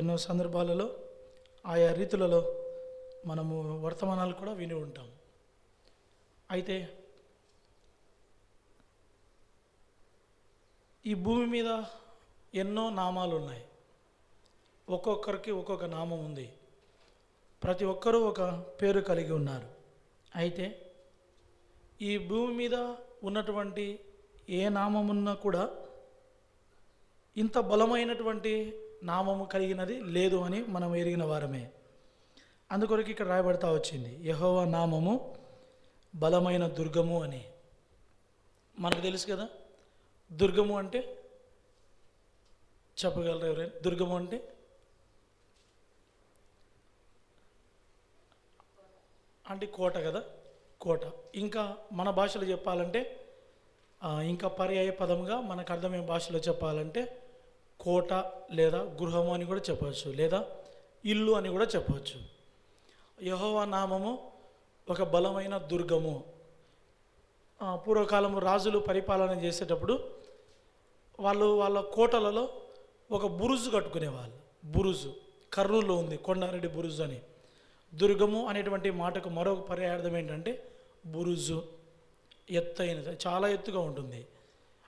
ఎన్నో సందర్భాలలో ఆయా రీతులలో మనము వర్తమానాలు కూడా విని ఉంటాం. అయితే ఈ భూమి మీద ఎన్నో నామాలు ఉన్నాయి. ఒక్కొక్కరికి ఒక్కొక్క నామం ఉంది. ప్రతి ఒక్కరూ ఒక పేరు కలిగి ఉన్నారు. అయితే ఈ భూమి మీద ఉన్నటువంటి ఏ నామమున్నా కూడా ఇంత బలమైనటువంటి నామము కలిగినది లేదు అని మనం ఎరిగిన వారమే. అందుకొరకు ఇక్కడ రాయబడతా వచ్చింది, యెహోవా నామము బలమైన దుర్గము అని. మనకు తెలుసు కదా, దుర్గము అంటే చెప్పగలరు ఎవరైనా? దుర్గము అంటే కోట కదా, కోట. ఇంకా మన భాషలో చెప్పాలంటే ఇంకా పర్యాయ పదముగా మనకు అర్థమయ్యే భాషలో చెప్పాలంటే కోట లేదా గృహము అని కూడా చెప్పవచ్చు, లేదా ఇల్లు అని కూడా చెప్పవచ్చు. యెహోవా నామము ఒక బలమైన దుర్గము. పూర్వకాలము రాజులు పరిపాలన చేసేటప్పుడు వాళ్ళ కోటలలో ఒక బురుజు కట్టుకునేవాళ్ళు. బురుజు కర్నూలులో ఉంది, కొండారెడ్డి బురుజు అని. దుర్గము అనేటువంటి మాటకు మరొక పర్యాయార్థం ఏంటంటే బురుజు, ఎత్తైనది, చాలా ఎత్తుగా ఉంటుంది.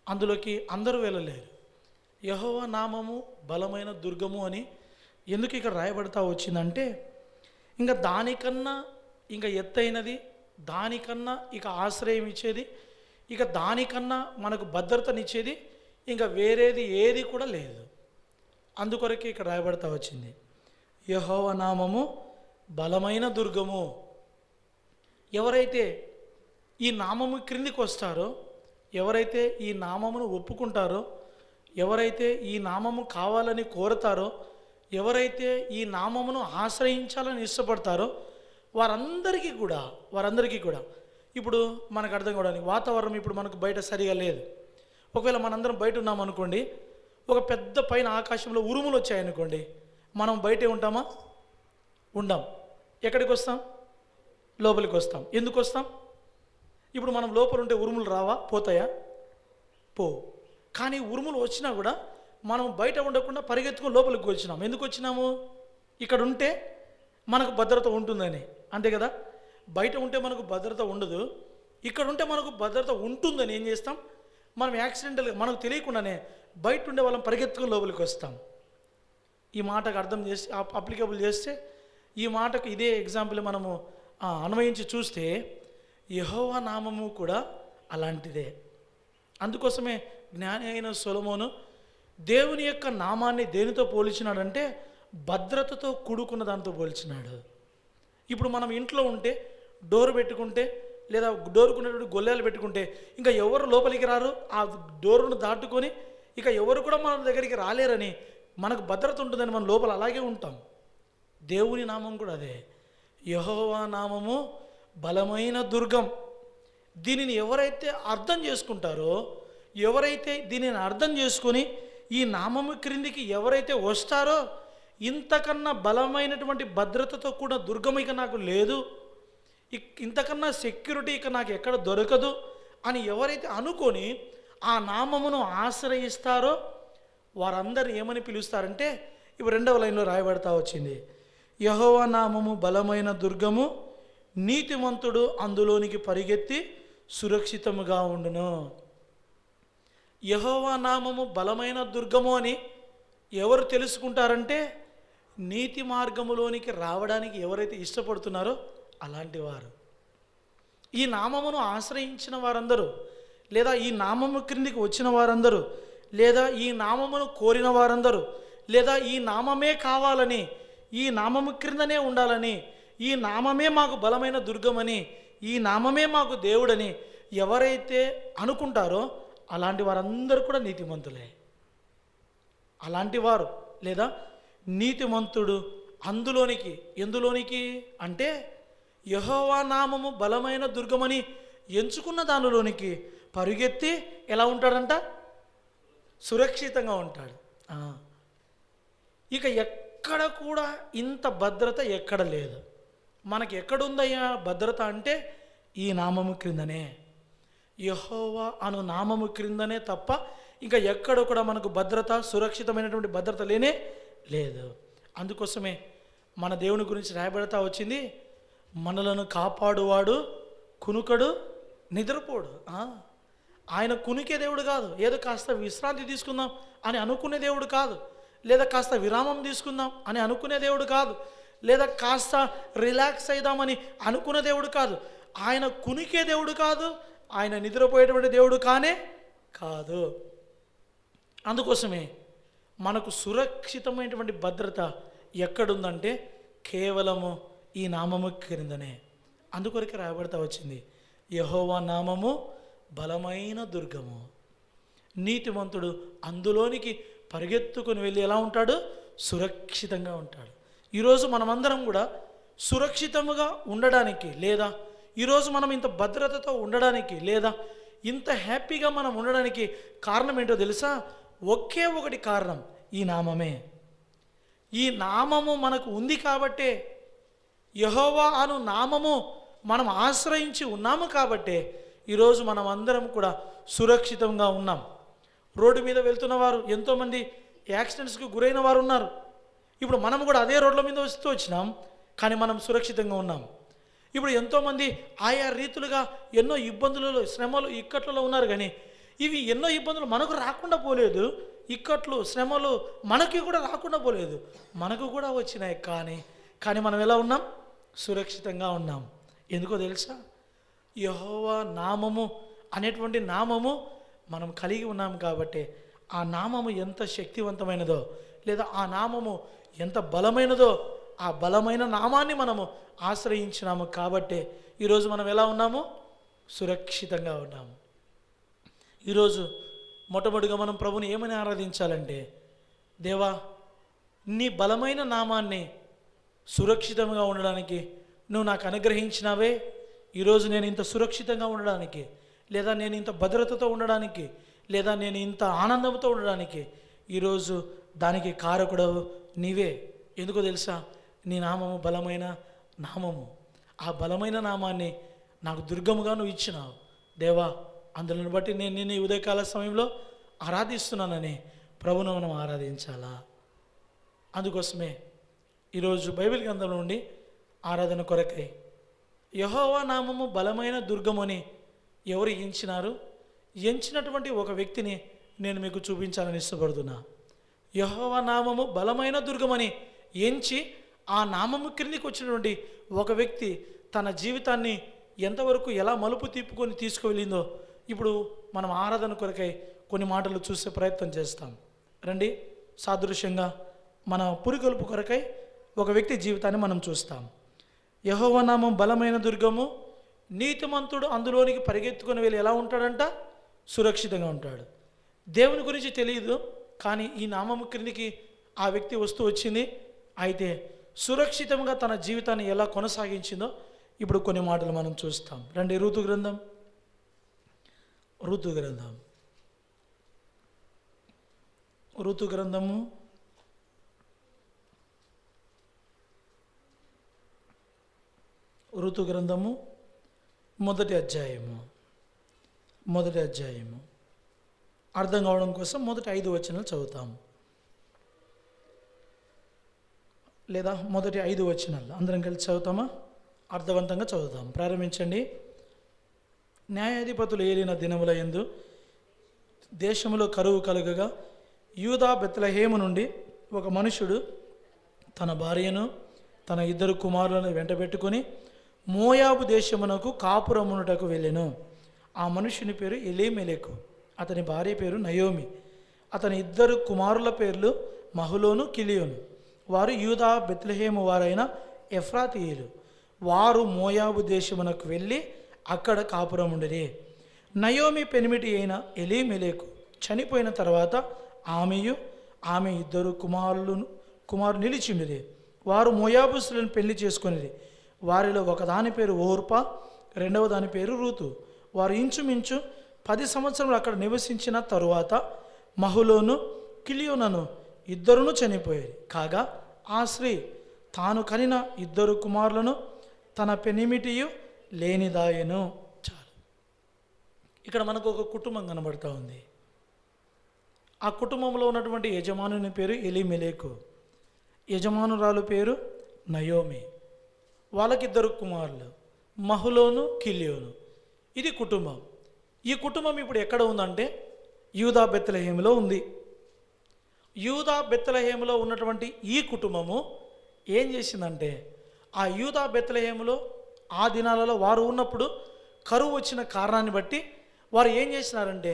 అందులోకి అందరూ వెళ్ళలేరు. యెహోవా నామము బలమైన దుర్గము అని ఎందుకు ఇక్కడ రాయబడతా వచ్చిందంటే, ఇంకా దానికన్నా ఇంకా ఎత్తైనది, దానికన్నా ఇక ఆశ్రయం ఇచ్చేది, ఇక దానికన్నా మనకు భద్రతనిచ్చేది ఇంకా వేరేది ఏది కూడా లేదు. అందుకొరకే ఇక్కడ రాయబడతా వచ్చింది, యెహోవా నామము బలమైన దుర్గము. ఎవరైతే ఈ నామము క్రిందికి వస్తారో, ఎవరైతే ఈ నామమును ఒప్పుకుంటారో, ఎవరైతే ఈ నామము కావాలని కోరుతారో, ఎవరైతే ఈ నామమును ఆశ్రయించాలని ఇష్టపడతారో వారందరికీ కూడా ఇప్పుడు మనకు అర్థం కావడానికి వాతావరణం ఇప్పుడు మనకు బయట సరిగా లేదు. ఒకవేళ మనందరం బయట ఉన్నామనుకోండి, ఒక పెద్ద పైన ఆకాశంలో ఉరుములు వచ్చాయనుకోండి, మనం బయటే ఉంటామా? ఉండం. ఎక్కడికి వస్తాం? లోపలికి వస్తాం. ఎందుకు వస్తాం? ఇప్పుడు మనం లోపల ఉంటే ఉరుములు రావా? పోతాయా? కానీ ఉరుములు వచ్చినా కూడా మనం బయట ఉండకుండా పరిగెత్తుకొని లోపలికి వచ్చినాం. ఎందుకు వచ్చినాము? ఇక్కడ ఉంటే మనకు భద్రత ఉంటుందని. అంతే కదా? బయట ఉంటే మనకు భద్రత ఉండదు, ఇక్కడ ఉంటే మనకు భద్రత ఉంటుందని ఏం చేస్తాం? మనం యాక్సిడెంటల్గా మనకు తెలియకుండానే బయట ఉండే వాళ్ళం పరిగెత్తుకొని లోపలికి వస్తాం. ఈ మాటకు అర్థం చేసి అప్లికబుల్ చేస్తే, ఈ మాటకు ఇదే ఎగ్జాంపుల్ మనము అన్వయించి చూస్తే యెహోవా నామము కూడా అలాంటిదే. అందుకోసమే జ్ఞాని అయిన సొలొమోను దేవుని యొక్క నామాన్ని దేనితో పోల్చినాడంటే భద్రతతో కూడుకున్న దానితో పోల్చినాడు. ఇప్పుడు మనం ఇంట్లో ఉంటే డోర్ పెట్టుకుంటే లేదా డోరుకున్నటువంటి గొల్లెలు పెట్టుకుంటే ఇంకా ఎవరు లోపలికి రారు, ఆ డోరును దాటుకొని ఇక ఎవరు కూడా మన దగ్గరికి రాలేరని మనకు భద్రత ఉంటుందని మనం లోపల అలాగే ఉంటాం. దేవుని నామం కూడా అదే, యెహోవా నామము బలమైన దుర్గం. దీనిని ఎవరైతే అర్థం చేసుకుంటారో, ఎవరైతే దీనిని అర్థం చేసుకొని ఈ నామము క్రిందికి ఎవరైతే వస్తారో, ఇంతకన్నా బలమైనటువంటి భద్రతతో కూడా దుర్గం ఇక నాకు లేదు, ఇంతకన్నా సెక్యూరిటీ ఇక నాకు ఎక్కడ దొరకదు అని ఎవరైతే అనుకొని ఆ నామమును ఆశ్రయిస్తారో వారందరూ ఏమని పిలుస్తారంటే, ఇప్పుడు 2వ లైన్లో రాయబడతా వచ్చింది, యెహోవా నామము బలమైన దుర్గము, నీతిమంతుడు అందులోనికి పరిగెత్తి సురక్షితముగా ఉండును. యెహోవా నామము బలమైన దుర్గము అని ఎవరు తెలుసుకుంటారంటే, నీతి మార్గములోనికి రావడానికి ఎవరైతే ఇష్టపడుతున్నారో అలాంటి వారు. ఈ నామమును ఆశ్రయించిన వారందరూ, లేదా ఈ నామము క్రిందికి వచ్చిన వారందరూ, లేదా ఈ నామమును కోరిన వారందరూ, లేదా ఈ నామమే కావాలని, ఈ నామము క్రిందనే ఉండాలని, ఈ నామమే మాకు బలమైన దుర్గమని, ఈ నామమే మాకు దేవుడని ఎవరైతే అనుకుంటారో అలాంటి వారందరూ కూడా నీతిమంతులే. అలాంటి వారు లేదా నీతిమంతుడు అందులోనికి, ఎందులోనికి అంటే యెహోవా నామము బలమైన దుర్గమని ఎంచుకున్న దానిలోనికి పరుగెత్తి ఎలా ఉంటాడంట? సురక్షితంగా ఉంటాడు. ఇక ఎక్కడ కూడా ఇంత భద్రత ఎక్కడ లేదు. మనకి ఎక్కడుందయ్యా భద్రత అంటే ఈ నామము క్రిందనే, యెహోవా అను నామము క్రిందనే తప్ప ఇంకా ఎక్కడ కూడా మనకు భద్రత, సురక్షితమైనటువంటి భద్రత లేనే లేదు. అందుకోసమే మన దేవుని గురించి రాయబడతా వచ్చింది, మనలను కాపాడువాడు కునుకడు నిద్రపోడు. ఆయన కునికే దేవుడు కాదు, ఏదో కాస్త విశ్రాంతి తీసుకుందాం అని అనుకునే దేవుడు కాదు, లేదా కాస్త విరామం తీసుకుందాం అని అనుకునే దేవుడు కాదు, లేదా కాస్త రిలాక్స్ అయిదామని అనుకునే దేవుడు కాదు. ఆయన కునికే దేవుడు కాదు, ఆయన నిద్రపోయేటువంటి దేవుడు కానే కాదు. అందుకోసమే మనకు సురక్షితమైనటువంటి భద్రత ఎక్కడుందంటే కేవలము ఈ నామము క్రిందనే. అందుకొరకే రాయబడతా వచ్చింది, యెహోవా నామము బలమైన దుర్గము, నీతిమంతుడు అందులోనికి పరిగెత్తుకొని వెళ్ళి ఎలా ఉంటాడు? సురక్షితంగా ఉంటాడు. ఈరోజు మనమందరం కూడా సురక్షితముగా ఉండడానికి, లేదా ఈరోజు మనం ఇంత భద్రతతో ఉండడానికి, లేదా ఇంత హ్యాపీగా మనం ఉండడానికి కారణం ఏంటో తెలుసా? ఒకే ఒకటి కారణం, ఈ నామమే. ఈ నామము మనకు ఉంది కాబట్టే, యెహోవా అను నామము మనం ఆశ్రయించి ఉన్నాము కాబట్టే ఈరోజు మనం అందరం కూడా సురక్షితంగా ఉన్నాం. రోడ్డు మీద వెళ్తున్న వారు ఎంతోమంది యాక్సిడెంట్స్కి గురైన వారు ఉన్నారు. ఇప్పుడు మనం కూడా అదే రోడ్ల మీద వస్తూ వచ్చినాం, కానీ మనం సురక్షితంగా ఉన్నాం. ఇప్పుడు ఎంతోమంది ఆయా రీతులుగా ఎన్నో ఇబ్బందులలో, శ్రమలు, ఇక్కట్లలో ఉన్నారు. కానీ ఇవి ఎన్నో ఇబ్బందులు మనకు రాకుండా పోలేదు, ఇక్కట్లు, శ్రమలు మనకి కూడా రాకుండా పోలేదు, మనకు కూడా వచ్చినాయి. కానీ మనం ఎలా ఉన్నాం? సురక్షితంగా ఉన్నాం. ఎందుకో తెలుసా? యెహోవా నామము అనేటువంటి నామము మనం కలిగి ఉన్నాం కాబట్టి, ఆ నామము ఎంత శక్తివంతమైనదో, లేదా ఆ నామము ఎంత బలమైనదో, ఆ బలమైన నామాన్ని మనము ఆశ్రయించినాము కాబట్టే ఈరోజు మనం ఎలా ఉన్నాము? సురక్షితంగా ఉన్నాము. ఈరోజు మొట్టమొదటిగా మనం ప్రభుని ఏమని ఆరాధించాలంటే, దేవా, నీ బలమైన నామాన్ని సురక్షితంగా ఉండడానికి నువ్వు నాకు అనుగ్రహించినావే. ఈరోజు నేను ఇంత సురక్షితంగా ఉండడానికి, లేదా నేను ఇంత భద్రతతో ఉండడానికి, లేదా నేను ఇంత ఆనందంతో ఉండడానికి ఈరోజు దానికి కారకుడవు నీవే. ఎందుకో తెలుసా? నీ నామము బలమైన నామము. ఆ బలమైన నామాన్ని నాకు దుర్గముగా నువ్వు ఇచ్చినావు దేవా. అందులను బట్టి నేను నిన్ను ఉదయకాల సమయంలో ఆరాధిస్తున్నానని ప్రభువును మనం ఆరాధించాలా. అందుకోసమే ఈరోజు బైబిల్ గ్రంథంలో నుండి ఆరాధన కొరకై యెహోవా నామము బలమైన దుర్గమని ఎవరు ఎంచినారు? ఎంచినటువంటి ఒక వ్యక్తిని నేను మీకు చూపించాలని ఇష్టపడుతున్నా. యెహోవా నామము బలమైన దుర్గమని ఎంచి ఆ నామము క్రిందికి వచ్చినటువంటి ఒక వ్యక్తి తన జీవితాన్ని ఎంతవరకు ఎలా మలుపు తిప్పుకొని తీసుకువెళ్ళిందో ఇప్పుడు మనం ఆరాధన కొరకై కొన్ని మాటలు చూసే ప్రయత్నం చేస్తాం. రండి, సాదృశ్యంగా మన పురికొల్పు కొరకై ఒక వ్యక్తి జీవితాన్ని మనం చూస్తాం. యెహోవా నామం బలమైన దుర్గము, నీతిమంతుడు అందులోనికి పరిగెత్తుకొని వెళ్ళి ఎలా ఉంటాడంట? సురక్షితంగా ఉంటాడు. దేవుని గురించి తెలియదు, కానీ ఈ నామము క్రిందికి ఆ వ్యక్తి వస్తూ వచ్చింది. అయితే సురక్షితంగా తన జీవితాన్ని ఎలా కొనసాగించిందో ఇప్పుడు కొన్ని మాటలు మనం చూస్తాం. రండి, ఋతు గ్రంథము మొదటి అధ్యాయము అర్థం కావడం కోసం మొదటి 5 వచనాలు చదువుతాము, లేదా మొదటి 5 వచనాలు అందరం కలిసి చదువుతామా? అర్థవంతంగా చదువుతాం. ప్రారంభించండి. న్యాయాధిపతులు ఏలిన దినముల యందు దేశములో కరువు కలుగగా యూదా బెత్లెహేము నుండి ఒక మనుషుడు తన భార్యను తన 2 కుమారులను వెంటబెట్టుకొని మోయాబు దేశమునకు కాపురమునుటకు వెళ్ళెను. ఆ మనుషుని పేరు ఎలీమెలెకు, అతని భార్య పేరు నయోమి. అతని 2 కుమారుల పేర్లు మహులోను, కిలియోను. వారు యూదా బెత్లెహేము వారైన ఎఫ్రాతీయులు. వారు మోయాబు దేశమునకు వెళ్ళి అక్కడ కాపురముండిరి. నయోమి పెనిమిటి అయిన ఎలీమెలెకు చనిపోయిన తర్వాత ఆమెయు ఆమె 2 కుమారులు నిలిచిండిరి. వారు మోయాబుసులను పెళ్లి చేసుకొనిరి. వారిలో ఒకదాని పేరు ఓర్పా, రెండవ దాని పేరు రూతు. వారు ఇంచుమించు 10 సంవత్సరములు అక్కడ నివసించిన తరువాత మహులోను, కిలియోనను 2 చనిపోయారు. కాగా ఆ స్త్రీ తాను కనిన 2 కుమారులను తన పెనిమిటియు లేనిదాయను. చాలు. ఇక్కడ మనకు ఒక కుటుంబం కనబడుతూ ఉంది. ఆ కుటుంబంలో ఉన్నటువంటి యజమానుని పేరు ఎలీమెలెకు. యజమానురాలు పేరు నయోమి. వాళ్ళకిద్దరు కుమారులు, మహులోను, కిలియోను. ఇది కుటుంబం. ఈ కుటుంబం ఇప్పుడు ఎక్కడ ఉందంటే యూదా బెత్లెహేములో ఉంది. యూదా బెత్లెహేములో ఉన్నటువంటి ఈ కుటుంబము ఏం చేసిందంటే, ఆ యూదా బెత్లెహేములో ఆ దినాలలో వారు ఉన్నప్పుడు కరువు వచ్చిన కారణాన్ని బట్టి వారు ఏం చేసినారంటే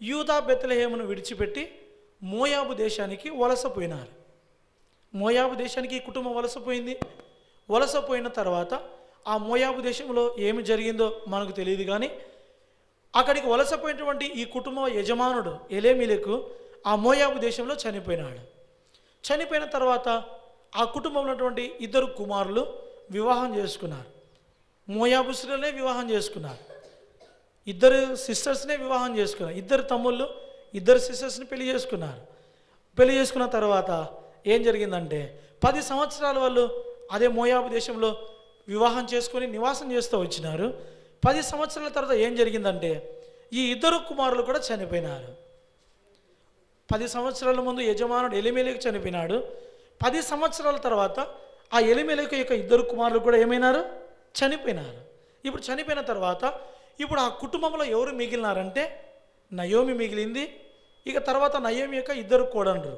యూదా బెత్లెహేమును విడిచిపెట్టి మోయాబు దేశానికి వలసపోయినారు. మోయాబు దేశానికి ఈ కుటుంబం వలసపోయింది. వలసపోయిన తర్వాత ఆ మోయాబు దేశంలో ఏమి జరిగిందో మనకు తెలియదు, కానీ అక్కడికి వలసపోయినటువంటి ఈ కుటుంబ యజమానుడు ఎలేమెలెకు ఆ మోయాబు దేశంలో చనిపోయినాడు. చనిపోయిన తర్వాత ఆ కుటుంబంలో ఉన్నటువంటి ఇద్దరు కుమారులు వివాహం చేసుకున్నారు. మోయాబు స్త్రీలనే వివాహం చేసుకున్నారు. ఇద్దరు సిస్టర్స్నే వివాహం చేసుకున్నారు. ఇద్దరు తమ్ముళ్ళు ఇద్దరు సిస్టర్స్ని పెళ్లి చేసుకున్నారు. పెళ్లి చేసుకున్న తర్వాత ఏం జరిగిందంటే 10 సంవత్సరాల వాళ్ళు అదే మోయాబు దేశంలో వివాహం చేసుకొని నివాసం చేస్తూ వచ్చినారు. 10 సంవత్సరాల తర్వాత ఏం జరిగిందంటే ఈ ఇద్దరు కుమారులు కూడా చనిపోయినారు. 10 సంవత్సరాల ముందు యజమానుడు ఎలీమెలెకు చనిపోయినాడు. 10 సంవత్సరాల తర్వాత ఆ ఎలీమెలెకు యొక్క ఇద్దరు కుమారులు కూడా ఏమైనారు? చనిపోయినారు. ఇప్పుడు చనిపోయిన తర్వాత ఇప్పుడు ఆ కుటుంబంలో ఎవరు మిగిలినారంటే నయోమి మిగిలింది. ఇక తర్వాత నయోమి యొక్క ఇద్దరు కోడళ్ళు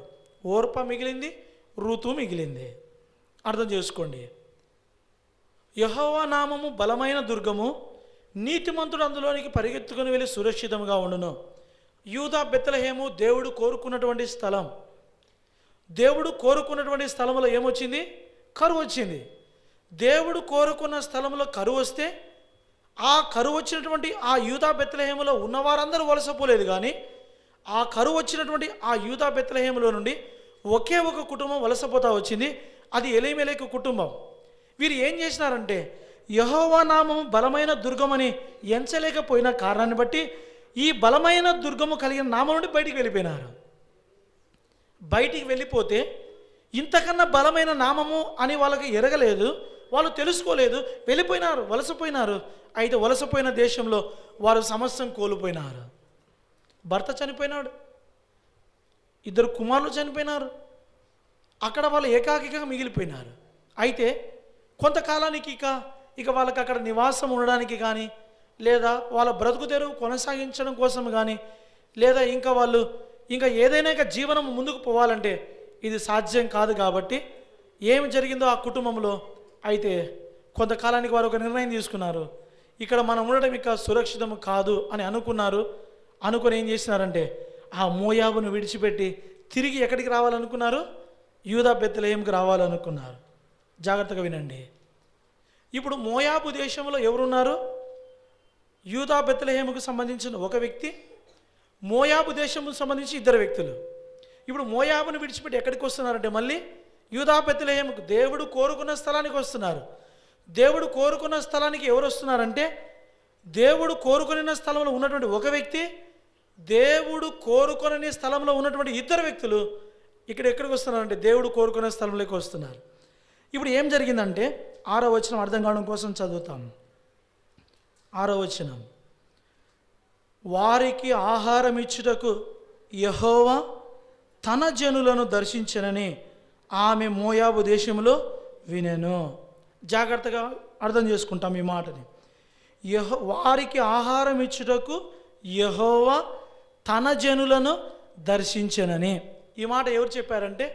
ఓర్ప మిగిలింది, రూతు మిగిలింది. అర్థం చేసుకోండి. యెహోవా నామము బలమైన దుర్గము, నీతిమంతుడు అందులోనికి పరిగెత్తుకుని వెళ్ళి సురక్షితంగా ఉండును. యూదా బెత్లెహేము దేవుడు కోరుకున్నటువంటి స్థలం. దేవుడు కోరుకున్నటువంటి స్థలంలో ఏమొచ్చింది? కరువు వచ్చింది. దేవుడు కోరుకున్న స్థలంలో కరువు వస్తే ఆ కరువు వచ్చినటువంటి ఆ యూదా బెత్లెహేములో ఉన్నవారందరూ వలసపోలేదు, కానీ ఆ కరువు వచ్చినటువంటి ఆ యూదా బెత్లెహేములో నుండి ఒకే ఒక కుటుంబం వలసపోతా వచ్చింది. అది ఎలీమెలెకు కుటుంబం. వీరు ఏం చేసినారంటే యెహోవా నామము బలమైన దుర్గమని ఎంచలేకపోయిన కారణాన్ని బట్టి ఈ బలమైన దుర్గము కలిగిన నామం నుండి బయటికి వెళ్ళిపోయినారు. బయటికి వెళ్ళిపోతే ఇంతకన్నా బలమైన నామము అని వాళ్ళకి ఎరగలేదు, వాళ్ళు తెలుసుకోలేదు, వెళ్ళిపోయినారు, వలసపోయినారు. అయితే వలసపోయిన దేశంలో వారు సమస్తం కోల్పోయినారు. భర్త చనిపోయినాడు, ఇద్దరు కుమారులు చనిపోయినారు. అక్కడ వాళ్ళు ఏకాకిగా మిగిలిపోయినారు. అయితే కొంతకాలానికి ఇక వాళ్ళకి అక్కడ నివాసం ఉండడానికి కానీ, లేదా వాళ్ళ బ్రతుకు తెరువు కొనసాగించడం కోసం కానీ, లేదా ఇంకా ఏదైనా జీవనం ముందుకు పోవాలంటే ఇది సాధ్యం కాదు. కాబట్టి ఏమి జరిగిందో ఆ కుటుంబంలో, అయితే కొంతకాలానికి వారు ఒక నిర్ణయం తీసుకున్నారు. ఇక్కడ మనం ఉండడం ఇక సురక్షితం కాదు అని అనుకుని ఏం చేసినారంటే ఆ మోయాబును విడిచిపెట్టి తిరిగి ఎక్కడికి రావాలనుకున్నారు? యూదా బెత్లెహేముకి రావాలనుకున్నారు. జాగ్రత్తగా వినండి. ఇప్పుడు మోయాబు దేశంలో ఎవరున్నారు? యూదా బెత్లెహేముకు సంబంధించిన ఒక వ్యక్తి, మోయాబు దేశముకు సంబంధించి ఇద్దరు వ్యక్తులు. ఇప్పుడు మోయాబును విడిచిపెట్టి ఎక్కడికి వస్తున్నారంటే మళ్ళీ యూదా బెత్లెహేముకు, దేవుడు కోరుకున్న స్థలానికి వస్తున్నారు. దేవుడు కోరుకున్న స్థలానికి ఎవరు వస్తున్నారంటే దేవుడు కోరుకున్న స్థలంలో ఉన్నటువంటి ఒక వ్యక్తి, దేవుడు కోరుకునే స్థలంలో ఉన్నటువంటి ఇద్దరు వ్యక్తులు ఇక్కడ ఎక్కడికి వస్తున్నారంటే దేవుడు కోరుకునే స్థలంలోకి వస్తున్నారు. ఇప్పుడు ఏం జరిగిందంటే 6వ వచనం అర్థం కావడం కోసం చదువుతాం. 6వ వచనం, వారికి ఆహారం ఇచ్చుటకు యెహోవా తన జనులను దర్శించనని ఆమె మోయాబు దేశంలో వినెను. జాగ్రత్తగా అర్థం చేసుకుంటాం ఈ మాటని. వారికి ఆహారం ఇచ్చుటకు యెహోవా తన జనులను దర్శించనని. ఈ మాట ఎవరు చెప్పారంటే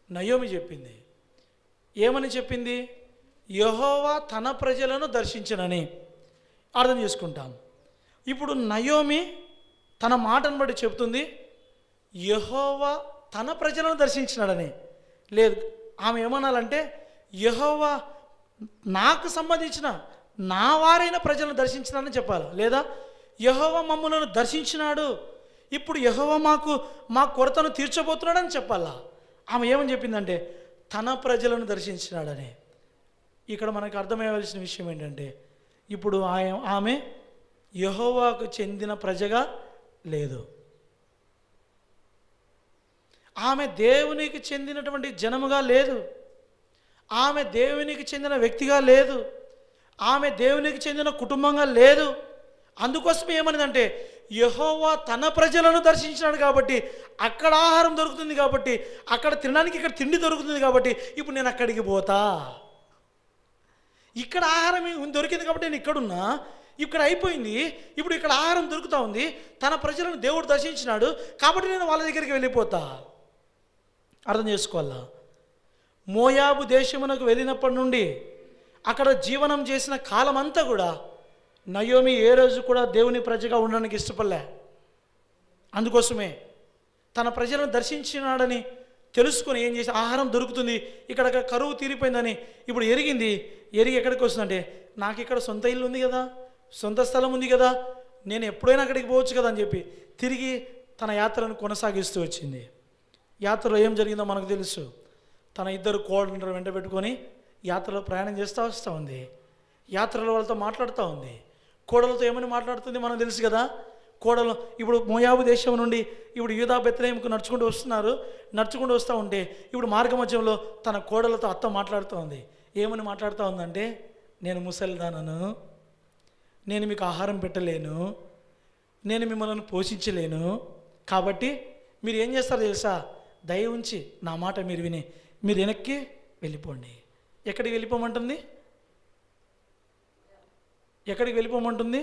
నయోమి చెప్పింది. ఏమని చెప్పింది? యెహోవా తన ప్రజలను దర్శించనని. అర్థం చేసుకుంటాం. ఇప్పుడు నయోమి తన మాటను బట్టి చెప్తుంది యెహోవా తన ప్రజలను దర్శించినాడని. లేదు, ఆమె ఏమనాలంటే యెహోవా నాకు సంబంధించిన నా వారైన ప్రజలను దర్శించినాడని చెప్పాలి. లేదా యెహోవా మమ్మలను దర్శించినాడు, ఇప్పుడు యెహోవా మా కొరతను తీర్చబోతున్నాడని చెప్పాలా. ఆమె ఏమని చెప్పిందంటే తన ప్రజలను దర్శించినాడని. ఇక్కడ మనకు అర్థమయ్యవలసిన విషయం ఏంటంటే ఇప్పుడు ఆమె యెహోవాకు చెందిన ప్రజగా లేదు. ఆమె దేవునికి చెందినటువంటి జనముగా లేదు. ఆమె దేవునికి చెందిన వ్యక్తిగా లేదు. ఆమె దేవునికి చెందిన కుటుంబంగా లేదు. అందుకోసం ఏమనిదంటే యెహోవా తన ప్రజలను దర్శించినాడు కాబట్టి అక్కడ ఆహారం దొరుకుతుంది, కాబట్టి అక్కడ తినడానికి ఇక్కడ తిండి దొరుకుతుంది, కాబట్టి ఇప్పుడు నేను అక్కడికి పోతా. ఇక్కడ ఆహారం దొరికింది కాబట్టి నేను ఇక్కడున్నా, ఇక్కడ అయిపోయింది, ఇప్పుడు ఇక్కడ ఆహారం దొరుకుతూ ఉంది, తన ప్రజలను దేవుడు దర్శించినాడు కాబట్టి నేను వాళ్ళ దగ్గరికి వెళ్ళిపోతా. అర్థం చేసుకోవాలా? మోయాబు దేశమునకు వెళ్ళినప్పటి నుండి అక్కడ జీవనం చేసిన కాలం అంతా కూడా నయోమి ఏ రోజు కూడా దేవుని ప్రజగా ఉండడానికి ఇష్టపడలే. అందుకోసమే తన ప్రజలను దర్శించినాడని తెలుసుకొని ఏం చేసి, ఆహారం దొరుకుతుంది, ఇక్కడ కరువు తీరిపోయిందని ఇప్పుడు ఎరిగి ఎక్కడికి వస్తుందంటే, నాకు ఇక్కడ సొంత ఇల్లు ఉంది కదా, సొంత స్థలం ఉంది కదా, నేను ఎప్పుడైనా అక్కడికి పోవచ్చు కదా అని చెప్పి తిరిగి తన యాత్రను కొనసాగిస్తూ వచ్చింది. యాత్రలో ఏం జరిగిందో మనకు తెలుసు. తన ఇద్దరు కోడలను వెంట పెట్టుకొని యాత్రలో ప్రయాణం చేస్తూ వస్తూ ఉంది. యాత్రలో వాళ్ళతో మాట్లాడుతూ ఉంది. కోడలతో ఏమని మాట్లాడుతుంది మనకు తెలుసు కదా. కోడలు ఇప్పుడు మోయాబు దేశం నుండి ఇప్పుడు యూదా బెత్లెహేముకు నడుచుకుంటూ వస్తున్నారు. నడుచుకుంటూ వస్తూ ఉంటే ఇప్పుడు మార్గ మధ్యంలో తన కోడలతో అత్త మాట్లాడుతూ ఉంది. ఏమని మాట్లాడుతూ ఉందంటే, నేను ముసలిదానను, నేను మీకు ఆహారం పెట్టలేను, నేను మిమ్మల్ని పోషించలేను, కాబట్టి మీరు ఏం చేస్తారో తెలుసా, దయ ఉంచి నా మాట మీరు విని మీరు వెనక్కి వెళ్ళిపోండి. ఎక్కడికి వెళ్ళిపోమంటుంది? ఎక్కడికి వెళ్ళిపోమంటుంది?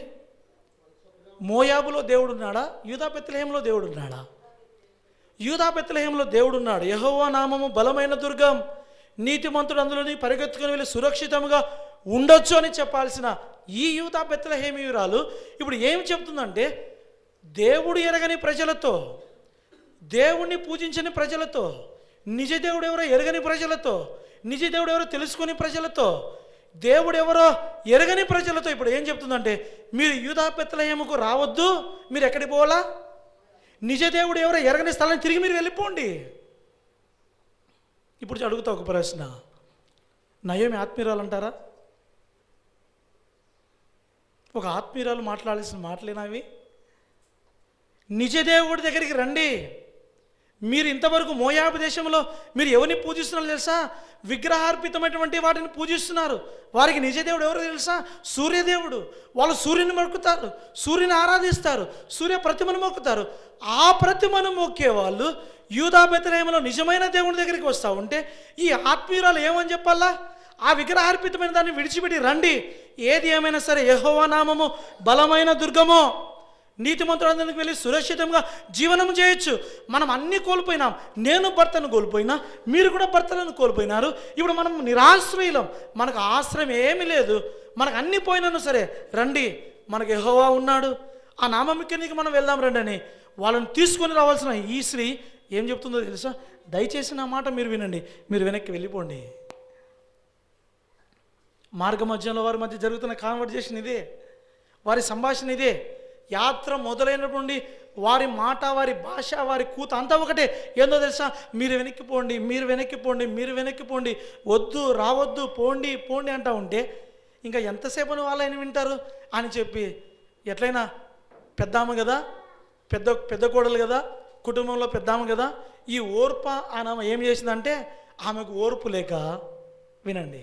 మోయాబులో దేవుడు ఉన్నాడా? యూదా బెత్లెహేములో దేవుడు ఉన్నాడా? యూదా బెత్లెహేములో దేవుడు ఉన్నాడు. యెహోవా నామము బలమైన దుర్గం, నీతిమంతుడు అందులోని పరిగెత్తుకుని వెళ్ళి సురక్షితంగా ఉండొచ్చు అని చెప్పాల్సిన ఈ యూదా బెత్లెహేమీయురాలు ఇప్పుడు ఏమి చెప్తుందంటే, దేవుడు ఎరగని ప్రజలతో, దేవుణ్ణి పూజించని ప్రజలతో, నిజ దేవుడు ఎవరో ఎరగని ప్రజలతో, నిజ దేవుడు ఎవరో తెలుసుకుని ప్రజలతో, దేవుడు ఎవరో ఎరగని ప్రజలతో ఇప్పుడు ఏం చెప్తుందంటే, మీరు యూదా బెత్లెహేముకు రావద్దు, మీరు ఎక్కడికి పోవాలా, నిజ దేవుడు ఎవరో ఎరగని స్థలాన్ని తిరిగి మీరు వెళ్ళిపోండి. ఇప్పుడు అడుగుతా ఒక ప్రశ్న, నయోమి ఆత్మీయురాలు అంటారా? ఒక ఆత్మీయురాలు మాట్లాడాల్సిన మాటలేనావి? నిజ దేవుడి దగ్గరికి రండి. మీరు ఇంతవరకు మోయాబు దేశంలో మీరు ఎవరిని పూజిస్తున్నారో తెలుసా? విగ్రహార్పితమైనటువంటి వాటిని పూజిస్తున్నారు. వారికి నిజ దేవుడు ఎవరో తెలుసా? సూర్యదేవుడు. వాళ్ళు సూర్యుని మొక్కుతారు, సూర్యుని ఆరాధిస్తారు, సూర్య ప్రతిమను మొక్కుతారు. ఆ ప్రతిమను మొక్కే వాళ్ళు యూదా బెత్లెహేములో నిజమైన దేవుని దగ్గరికి వస్తూ ఉంటే ఈ ఆత్మీయురాలు ఏమని చెప్పాలా? ఆ విగ్రహార్పితమైన దాన్ని విడిచిపెట్టి రండి. ఏది ఏమైనా సరే యెహోవా నామము బలమైన దుర్గమో, నీతిమంతులందరికి వెళ్ళి సురక్షితంగా జీవనం చేయొచ్చు. మనం అన్నీ కోల్పోయినాం. నేను భర్తను కోల్పోయినా, మీరు కూడా భర్తలను కోల్పోయినారు. ఇప్పుడు మనం నిరాశ్రయులం, మనకు ఆశ్రయం ఏమీ లేదు, మనకు అన్నీ పోయినాను సరే రండి, మనకు యెహోవా ఉన్నాడు, ఆ నామమిక్కనికి మనం వెళ్దాం రండి అని వాళ్ళని తీసుకొని రావాల్సిన ఈ స్త్రీ ఏం చెప్తుందో తెలుసా? దయచేసి నా మాట మీరు వినండి, మీరు వెనక్కి వెళ్ళిపోండి. మార్గ మధ్యంలో వారి మధ్య జరుగుతున్న కాన్వర్జేషన్ ఇదే, వారి సంభాషణ ఇదే. యాత్ర మొదలైనప్పటి నుండి వారి మాట, వారి భాష, వారి కూత అంతా ఒకటే. ఏందో తెలుసా? మీరు వెనక్కిపోండి, మీరు వెనక్కిపోండి, మీరు వెనక్కిపోండి, వద్దు రావద్దు, పోండి పోండి అంటూ ఉంటే ఇంకా ఎంతసేపు వాళ్ళని వింటారు అని చెప్పి ఎట్లయినా పెద్దామ కదా, పెద్ద కోడలు కదా, కుటుంబంలో పెద్దామ కదా, ఈ ఓర్ప ఆమె ఏం చేసిందంటే, ఆమెకు ఓర్పు లేక, వినండి,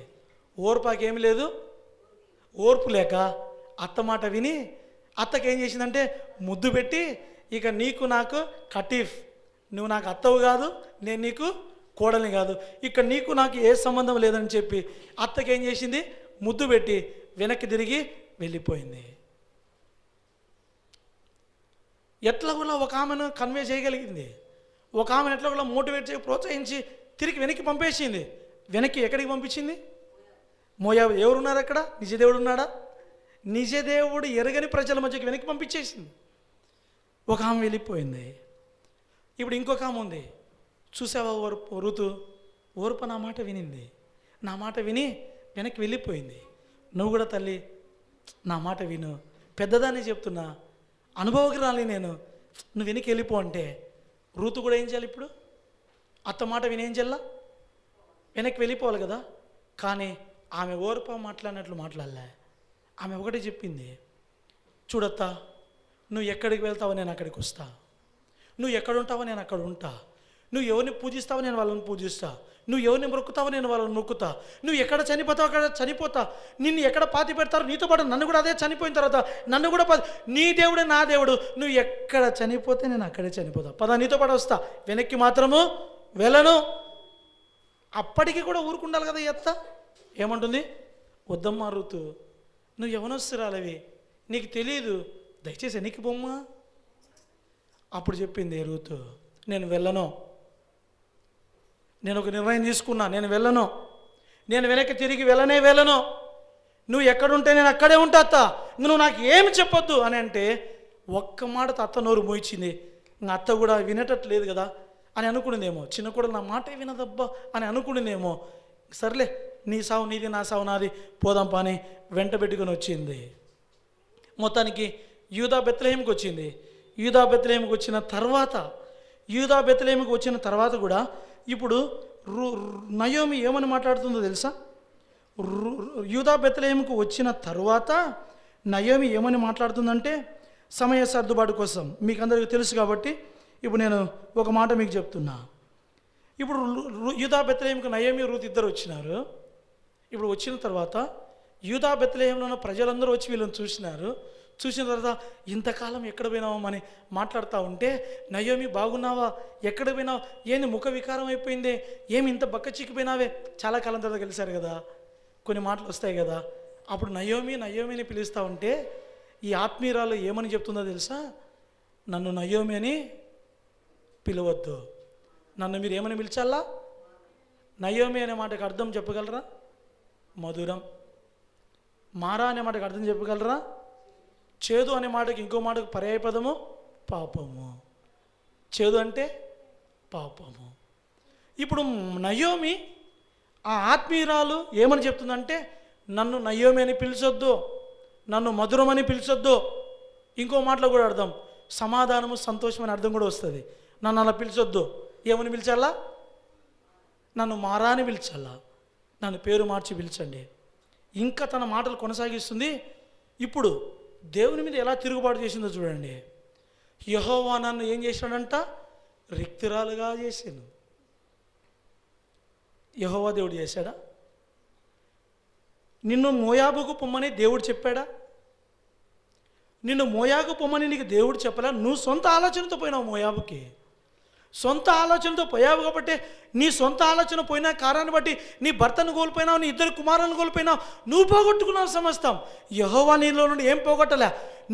ఓర్పాకి ఏమి లేదు, ఓర్పు లేక అత్త మాట విని అత్తకి ఏం చేసిందంటే ముద్దు పెట్టి, ఇక నీకు నాకు కటీఫ్, నువ్వు నాకు అత్తవు కాదు, నేను నీకు కోడల్ని కాదు, ఇక నీకు నాకు ఏ సంబంధం లేదని చెప్పి అత్తకి ఏం చేసింది, ముద్దు పెట్టి వెనక్కి తిరిగి వెళ్ళిపోయింది. ఎట్లా కూడా ఒక ఆమెను కన్వే చేయగలిగింది, ఒక ఆమెను ఎట్లా కూడా మోటివేట్ చేసి ప్రోత్సహించి తిరిగి వెనక్కి పంపేసింది. వెనక్కి ఎక్కడికి పంపించింది? మోయాబు. ఎవరున్నారు అక్కడ? నిజదేవుడు ఉన్నాడా? నిజదేవుడు ఎరగని ప్రజల మధ్యకి వెనక్కి పంపించేసింది. ఒక ఆమె వెళ్ళిపోయింది. ఇప్పుడు ఇంకొక ఆమె ఉంది. చూసావా ఋతు? ఓర్పు నా మాట వినింది, నా మాట విని వెనక్కి వెళ్ళిపోయింది. నువ్వు కూడా తల్లి నా మాట విను, పెద్దదాన్ని చెప్తున్నా, అనుభవజ్ఞరాలి నేను, నువ్వు వెనక్కి వెళ్ళిపో అంటే ఋతు కూడా ఏం చేయాలి? ఇప్పుడు అత్త మాట విని ఏం చేయాల? వెనక్కి వెళ్ళిపోవాలి కదా. కానీ ఆమె ఓర్ప మాట్లాడినట్లు మాట్లాడలే. ఆమె ఒకటి చెప్పింది, చూడత్తా, నువ్వు ఎక్కడికి వెళ్తావో నేను అక్కడికి వస్తా, నువ్వు ఎక్కడ ఉంటావో నేను అక్కడ ఉంటా, నువ్వు ఎవరిని పూజిస్తావో నేను వాళ్ళని పూజిస్తా, నువ్వు ఎవరిని మొక్కుతావో నేను వాళ్ళని మొక్కుతా, నువ్వు ఎక్కడ చనిపోతావు అక్కడ చనిపోతా, నిన్ను ఎక్కడ పాతి పెడతారో నీతో పాటు నన్ను కూడా అదే చనిపోయిన తర్వాత నన్ను కూడా నీ దేవుడే నా దేవుడు, నువ్వు ఎక్కడ చనిపోతే నేను అక్కడే చనిపోతా, పద నీతో పాటు వస్తా, వెనక్కి మాత్రము వెళ్ళను. అప్పటికి కూడా ఊరుకుండాలి కదా. ఎత్త ఏమంటుంది, వద్దమ్మా రూతు, నువ్వు యవనస్తురాలవి, నీకు తెలియదు, దయచేసి వెనక్కి బొమ్మా. అప్పుడు చెప్పింది రూతు, నేను వెళ్ళను, నేను ఒక నిర్ణయం తీసుకున్నా, నేను వెళ్ళను, నేను వెనక్కి తిరిగి వెళ్ళను, నువ్వు ఎక్కడుంటే నేను అక్కడే ఉంటా అత్త, నువ్వు నాకు ఏమి చెప్పొద్దు అని అంటే ఒక్క మాటతో అత్త నోరు మోయించింది. ఇంకా అత్త కూడా వినేటట్లేదు కదా అని అనుకునేదేమో, చిన్న కూడా నా మాటే వినదబ్బా అని అనుకునేదేమో. సర్లే, నీ సావు నీది, నా సావు నాది, పోదాం పాని వెంట పెట్టుకుని వచ్చింది. మొత్తానికి యూదా బెత్లెహేముకి వచ్చింది. యూదా బెత్లెహేముకి వచ్చిన తర్వాత కూడా ఇప్పుడు నయోమి ఏమని మాట్లాడుతుందో తెలుసా? యూదా బెత్లెహేముకు వచ్చిన తర్వాత నయోమి ఏమని మాట్లాడుతుందంటే, సమయ సర్దుబాటు కోసం మీకు అందరికీ తెలుసు కాబట్టి ఇప్పుడు నేను ఒక మాట మీకు చెప్తున్నా. ఇప్పుడు యూదా బెత్లెహేముకు నయోమి రూతు ఇద్దరు వచ్చినారు. ఇప్పుడు వచ్చిన తర్వాత యూదా బెత్లెహేంలో ఉన్న ప్రజలందరూ వచ్చి వీళ్ళని చూసిన తర్వాత ఇంతకాలం ఎక్కడ పోయినావా అని మాట్లాడుతూ ఉంటే, నయోమి బాగున్నావా, ఎక్కడ పోయినావు, ఏంది ముఖ వికారం అయిపోయిందే, ఏమి ఇంత బక్క చిక్కిపోయినావే, చాలా కాలం తర్వాత కలిశారు కదా, కొన్ని మాటలు వస్తాయి కదా. అప్పుడు నయోమిని పిలుస్తూ ఉంటే ఈ ఆత్మీయురాలు ఏమని చెప్తుందో తెలుసా? నన్ను నయోమి అని పిలవద్దు, నన్ను మీరు ఏమని పిలిచాలా? నయోమి అనే మాటకు అర్థం చెప్పగలరా? మధురం. మారా అనే మాటకు అర్థం చెప్పగలరా? చేదు అనే మాటకి ఇంకో మాటకు పర్యాయపదము పాపము. చేదు అంటే పాపము. ఇప్పుడు నయోమి ఆ ఆత్మీయురాలు ఏమని చెప్తుందంటే, నన్ను నయోమి అని పిలిచొద్దు, నన్ను మధురం అని పిలిచొద్దు. ఇంకో మాటలో కూడా అర్థం సమాధానము, సంతోషం అని అర్థం కూడా వస్తుంది. నన్ను అలా పిలిచొద్దు, ఏమని పిలిచాలా? నన్ను మారా అని పిలిచాలా, నన్ను పేరు మార్చి పిలిచండి. ఇంకా తన మాటలు కొనసాగిస్తుంది. ఇప్పుడు దేవుని మీద ఎలా తిరుగుబాటు చేసిందో చూడండి. యెహోవా నన్ను ఏం చేశాడంట? రిక్తురాలుగా చేశాను. యెహోవా దేవుడు చేశాడా? నిన్ను మోయాబుకు పొమ్మని దేవుడు చెప్పాడా? నిన్ను మోయాబుకు పొమ్మని నీకు దేవుడు చెప్పలా, నువ్వు సొంత ఆలోచనతో పోయినావు మోయాబుకి. సొంత ఆలోచనతో పోయావు కాబట్టి నీ సొంత ఆలోచన పోయిన కారణాన్ని బట్టి నీ భర్తను కోల్పోయినావు, నీ ఇద్దరు కుమారులను కోల్పోయినావు, నువ్వు పోగొట్టుకున్నావు సమస్తం. యెహోవా నీలో నుండి ఏం పోగొట్టలే,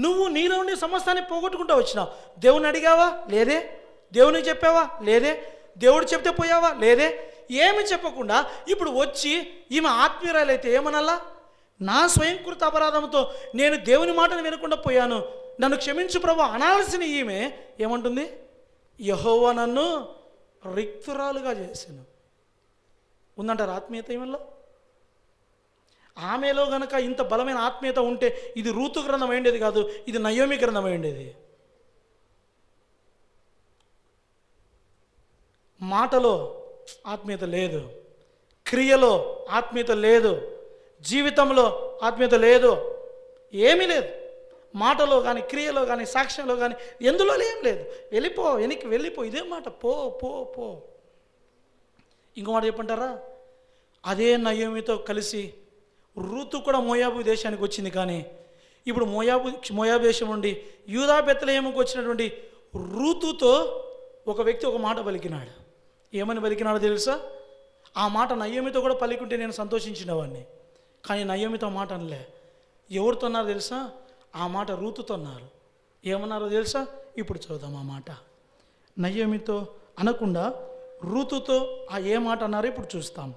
నువ్వు నీలో నుండి సమస్తాన్ని పోగొట్టుకుంటూ వచ్చినావు. దేవుని అడిగావా? లేదే. దేవునికి చెప్పావా? లేదే. దేవుడు చెప్తే పోయావా? లేదే. ఏమి చెప్పకుండా ఇప్పుడు వచ్చి ఈమె ఆత్మీయురాలైతే ఏమనల్లా? నా స్వయంకృత అపరాధంతో నేను దేవుని మాటను వినకుండా పోయాను, నన్ను క్షమించు ప్రభు అనాల్సిన ఈమె ఏమంటుంది? యెహోవా నన్ను రిక్తురాలుగా చేశాను. ఉందంటారు ఆత్మీయత ఈమెలో? ఆమెలో గనక ఇంత బలమైన ఆత్మీయత ఉంటే ఇది రూతు గ్రంథం అయ్యేది కాదు, ఇది నయోమి గ్రంథం అయ్యేది. మాటలో ఆత్మీయత లేదు, క్రియలో ఆత్మీయత లేదు, జీవితంలో ఆత్మీయత లేదు, ఏమీ లేదు. మాటలో కానీ, క్రియలో కానీ, సాక్ష్యంలో కానీ ఎందులో ఏం లేదు. వెనక్కి వెళ్ళిపో, ఇదే మాట, పో పో పో. ఇంకో మాట చెప్పంటారా? అదే నయోమితో కలిసి రూతు కూడా మోయాబు దేశానికి వచ్చింది. కానీ ఇప్పుడు మోయాబు దేశం నుండి యూదా బెత్లెహేముకు వచ్చినటువంటి రూతుతో ఒక వ్యక్తి ఒక మాట పలికినాడు. ఏమని పలికినాడో తెలుసా? ఆ మాట నయోమితో కూడా పలికుంటే నేను సంతోషించినవాడిని, కానీ నయోమితో మాట అనలే. ఎవరితో అన్నారు తెలుసా? ఆ మాట రూతుతో అన్నారు. ఏమన్నారో తెలుసా? ఇప్పుడు చూద్దాం. ఆ మాట నయోమితో అనకుండా రూతుతో ఆ ఏ మాట అన్నారో ఇప్పుడు చూస్తాం,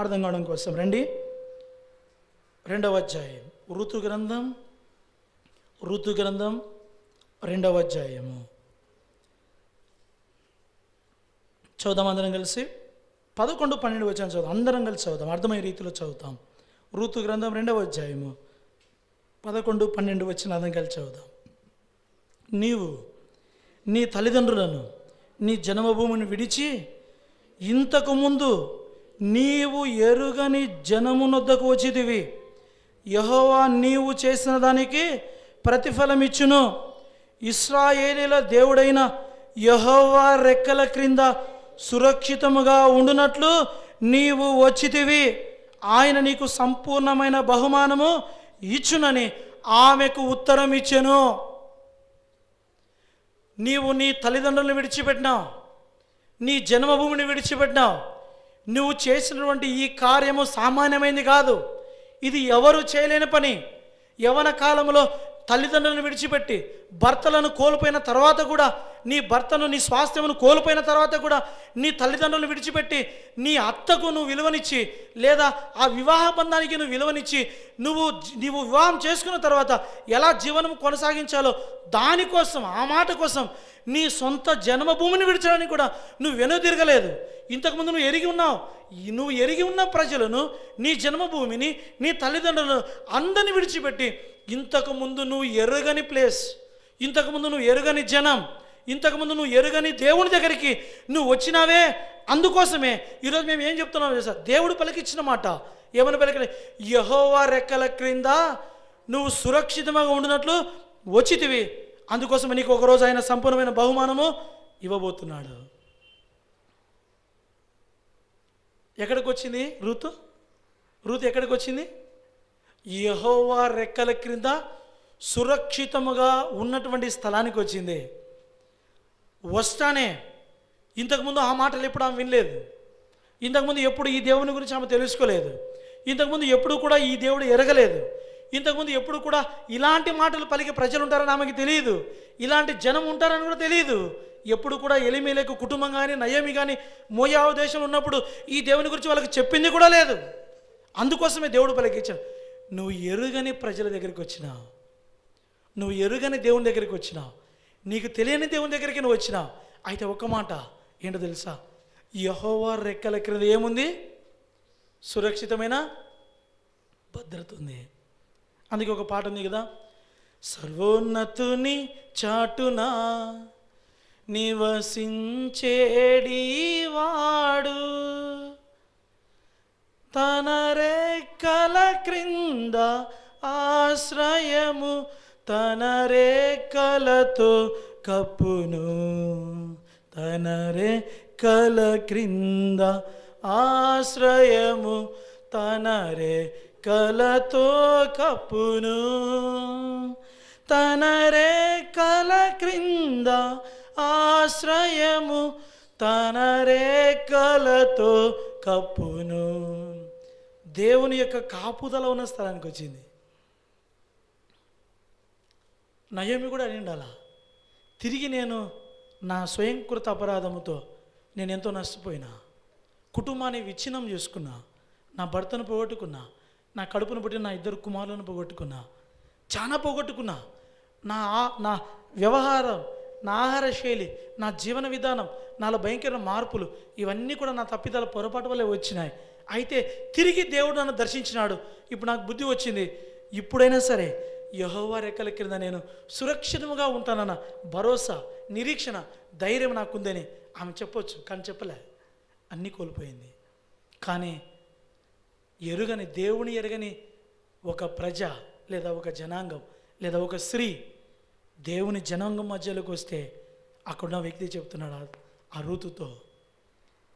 అర్థం కావడం కోసం. రండి, 2వ అధ్యాయం ఋతు గ్రంథం 2వ అధ్యాయము చదువుదాం అందరం కలిసి. 11, 12 వచనం చదువుదాం, అందరం కలిసి చదువుదాం, అర్థమయ్యే రీతిలో చదువుతాం. ఋతు గ్రంథం 2వ అధ్యాయము 11, 12 వచనం అందరం కలిసి చదువుదాం. నీవు నీ తల్లిదండ్రులను నీ జన్మభూమిని విడిచి ఇంతకుముందు నీవు ఎరుగని జనమునొద్దకు వచ్చితివి. యెహోవా నీవు చేసిన దానికి ప్రతిఫలమిచ్చును. ఇశ్రాయేలీల దేవుడైన యెహోవా రెక్కల క్రింద సురక్షితముగా ఉండునట్లు నీవు వచ్చితివి, ఆయన నీకు సంపూర్ణమైన బహుమానము ఇచ్చునని ఆమెకు ఉత్తరం ఇచ్చెను. నీవు నీ తల్లిదండ్రులను విడిచిపెట్టినావు, నీ జన్మభూమిని విడిచిపెట్టినావు. నువ్వు చేసినటువంటి ఈ కార్యము సామాన్యమైనది కాదు. ఇది ఎవరు చేయలేని పని. యవ్వన కాలంలో తల్లిదండ్రులను విడిచిపెట్టి భర్తలను కోల్పోయిన తర్వాత కూడా, నీ భర్తను, నీ స్వాస్థ్యమును కోల్పోయిన తర్వాత కూడా, నీ తల్లిదండ్రులను విడిచిపెట్టి నీ అత్తకు నువ్వు విలువనిచ్చి, లేదా ఆ వివాహ బంధానికి నువ్వు విలువనిచ్చి, నువ్వు వివాహం చేసుకున్న తర్వాత ఎలా జీవనం కొనసాగించాలో దానికోసం, ఆ మాట కోసం నీ సొంత జన్మభూమిని విడిచడానికి కూడా నువ్వు వెనుదిరగలేదు. ఇంతకుముందు నువ్వు ఎరిగి ఉన్న ప్రజలను, నీ జన్మభూమిని, నీ తల్లిదండ్రులను అందరిని విడిచిపెట్టి ఇంతకుముందు నువ్వు ఎరుగని ప్లేస్, ఇంతకుముందు నువ్వు ఎరుగని జనం, ఇంతకుముందు నువ్వు ఎరుగని దేవుని దగ్గరికి నువ్వు వచ్చినావే. అందుకోసమే ఈరోజు మేము ఏం చెప్తున్నాం తెలుసా? దేవుడు పలికిచ్చిన మాట ఏమని పలికి, యెహోవా రెక్కల క్రింద నువ్వు సురక్షితంగా ఉండినట్లు వచ్చితివి, అందుకోసం నీకు ఒకరోజు ఆయన సంపూర్ణమైన బహుమానము ఇవ్వబోతున్నాడు. ఎక్కడికి వచ్చింది రూతు ఎక్కడికి వచ్చింది? యెహోవా రెక్కల క్రింద సురక్షితముగా ఉన్నటువంటి స్థలానికి వచ్చింది. వస్తానే ఇంతకుముందు ఆ మాటలు ఎప్పుడు ఆమె వినలేదు. ఇంతకుముందు ఎప్పుడు ఈ దేవుని గురించి ఆమె తెలుసుకోలేదు. ఇంతకుముందు ఎప్పుడు కూడా ఈ దేవుడు ఎరగలేదు. ఇంతకుముందు ఎప్పుడు కూడా ఇలాంటి మాటలు పలికే ప్రజలు ఉంటారని ఆమెకి తెలియదు. ఇలాంటి జనం ఉంటారని కూడా తెలియదు. ఎప్పుడు కూడా ఎలిమేలకు కుటుంబం కానీ, నయోమి కానీ మోయాబు దేశంలో ఉన్నప్పుడు ఈ దేవుని గురించి వాళ్ళకి చెప్పింది కూడా లేదు. అందుకోసమే దేవుడు పలికించాడు, నువ్వు ఎరుగని ప్రజల దగ్గరికి వచ్చినావు, నువ్వు ఎరుగని దేవుని దగ్గరికి వచ్చినావు, నీకు తెలియని దేవుని దగ్గరికి నువ్వు వచ్చినావు. అయితే ఒక మాట ఏంటో తెలుసా? యెహోవా రెక్కల క్రింద ఏముంది? సురక్షితమైన భద్రత ఉంది. అందుకే ఒక పాట ఉంది కదా, సర్వోన్నతుని చాటునా నివసించేడి వాడు తన రెక్కల క్రింద ఆశ్రయము తన రెక్కలతో కప్పును, తన రెక్కల క్రింద ఆశ్రయము తన రెక్కలతో కప్పును, తన రెక్కల క్రింద ఆశ్రయము తన రెక్కలతో కప్పును. దేవుని యొక్క కాపుదల ఉన్న స్థలానికి వచ్చింది. నయోమి కూడా అనిండి అలా. తిరిగి నేను నా స్వయంకృత అపరాధముతో నేను ఎంతో నష్టపోయినా, కుటుంబాన్ని విచ్ఛిన్నం చేసుకున్నా, నా భర్తను పోగొట్టుకున్నా, నా కడుపును పుట్టిన నా 2 కుమారులను పోగొట్టుకున్నా, చాలా పోగొట్టుకున్నా. నా వ్యవహారం, నా ఆహార శైలి, నా జీవన విధానం, నాలో భయంకరమైన మార్పులు, ఇవన్నీ కూడా నా తప్పిదాల పొరపాటు వల్లే వచ్చినాయి. అయితే తిరిగి దేవుడు నన్ను దర్శించినాడు. ఇప్పుడు నాకు బుద్ధి వచ్చింది, ఇప్పుడైనా సరే యెహోవా రెక్కల క్రింద నేను సురక్షితంగా ఉంటానన్న భరోసా, నిరీక్షణ, ధైర్యం నాకుందని ఆమె చెప్పొచ్చు. కానీ చెప్పలే, అన్నీ కోల్పోయింది. కానీ దేవుని ఎరగని ఒక ప్రజ, లేదా ఒక జనాంగం, లేదా ఒక స్త్రీ దేవుని జనాంగం మధ్యలోకి వస్తే అక్కడున్న వ్యక్తి చెప్తున్నాడు ఆ రూతుతో,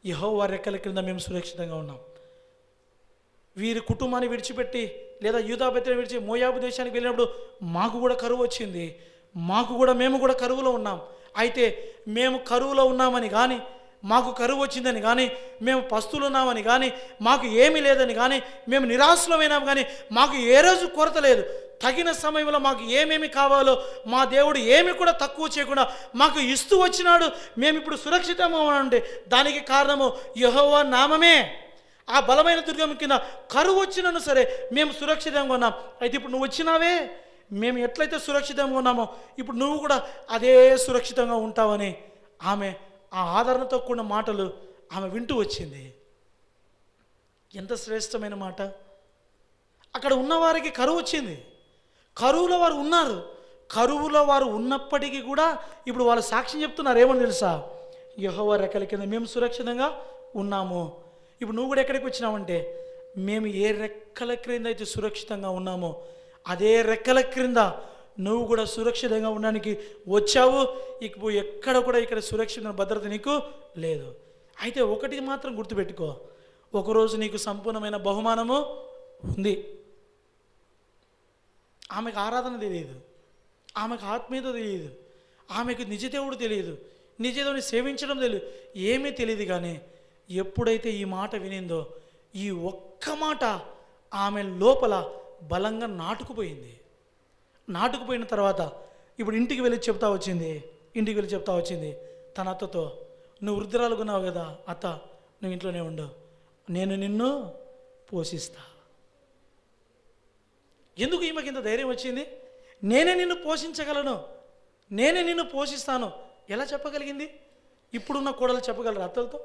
యెహోవా రెక్కల క్రింద మేము సురక్షితంగా ఉన్నాం. వీరి కుటుంబాన్ని విడిచిపెట్టి, లేదా యూదా బెత్లెహేము విడిచి మోయాబు దేశానికి వెళ్ళినప్పుడు మాకు కూడా కరువు వచ్చింది, మేము కూడా కరువులో ఉన్నాం. అయితే మేము కరువులో ఉన్నామని కానీ, మాకు కరువు వచ్చిందని కానీ, మేము పస్తులు ఉన్నామని కానీ, మాకు ఏమీ లేదని కానీ, మేము నిరాశలమైనాం కానీ, మాకు ఏ రోజు కొరత లేదు. తగిన సమయంలో మాకు ఏమేమి కావాలో మా దేవుడు ఏమి కూడా తక్కువ చేయకుండా మాకు ఇస్తూ వచ్చినాడు. మేము ఇప్పుడు సురక్షితంగా ఉన్నామంటే దానికి కారణము యెహోవా నామమే. ఆ బలమైన దుర్గం కింద కరువు వచ్చినను సరే మేము సురక్షితంగా ఉన్నాం. అయితే ఇప్పుడు నువ్వు వచ్చినావే, మేము ఎట్లయితే సురక్షితంగా ఉన్నామో ఇప్పుడు నువ్వు కూడా అదే సురక్షితంగా ఉంటావని ఆమె ఆ ఆదరణతో కూడిన మాటలు ఆమె వింటూ వచ్చింది. ఎంత శ్రేష్టమైన మాట! అక్కడ ఉన్నవారికి కరువు వచ్చింది, కరువులో వారు ఉన్నారు. కరువులో వారు ఉన్నప్పటికీ కూడా ఇప్పుడు వాళ్ళు సాక్ష్యం చెప్తున్నారు. ఏమని తెలుసా? యెహోవా రెక్కల కింద మేము సురక్షితంగా ఉన్నాము. ఇప్పుడు నువ్వు కూడా ఎక్కడికి వచ్చినావంటే, మేము ఏ రెక్కల క్రింద అయితే సురక్షితంగా ఉన్నామో అదే రెక్కల క్రింద నువ్వు కూడా సురక్షితంగా ఉండడానికి వచ్చావు. ఇక ఎక్కడ కూడా ఇక్కడ సురక్షిత భద్రత నీకు లేదు. అయితే ఒకటి మాత్రం గుర్తుపెట్టుకో, ఒకరోజు నీకు సంపూర్ణమైన బహుమానము ఉంది. ఆమెకు ఆరాధన తెలియదు, ఆమెకు ఆత్మీయత తెలియదు, ఆమెకు నిజదేవుడు తెలియదు, నిజదేవుని సేవించడం తెలియదు, ఏమీ తెలియదు. కానీ ఎప్పుడైతే ఈ మాట వినిందో, ఈ ఒక్క మాట ఆమె లోపల బలంగా నాటుకుపోయింది. నాటుకుపోయిన తర్వాత ఇప్పుడు ఇంటికి వెళ్ళి చెప్తా వచ్చింది తన అత్తతో, నువ్వు వృద్ధురాలుగా ఉన్నావు కదా అత్త, నువ్వు ఇంట్లోనే ఉండు, నేను నిన్ను పోషిస్తా. ఎందుకు ఈమెకి ఇంత ధైర్యం వచ్చింది? నేనే నిన్ను పోషించగలను, నేనే నిన్ను పోషిస్తాను ఎలా చెప్పగలిగింది? ఇప్పుడున్న కోడలు చెప్పగలరు అత్తలతో?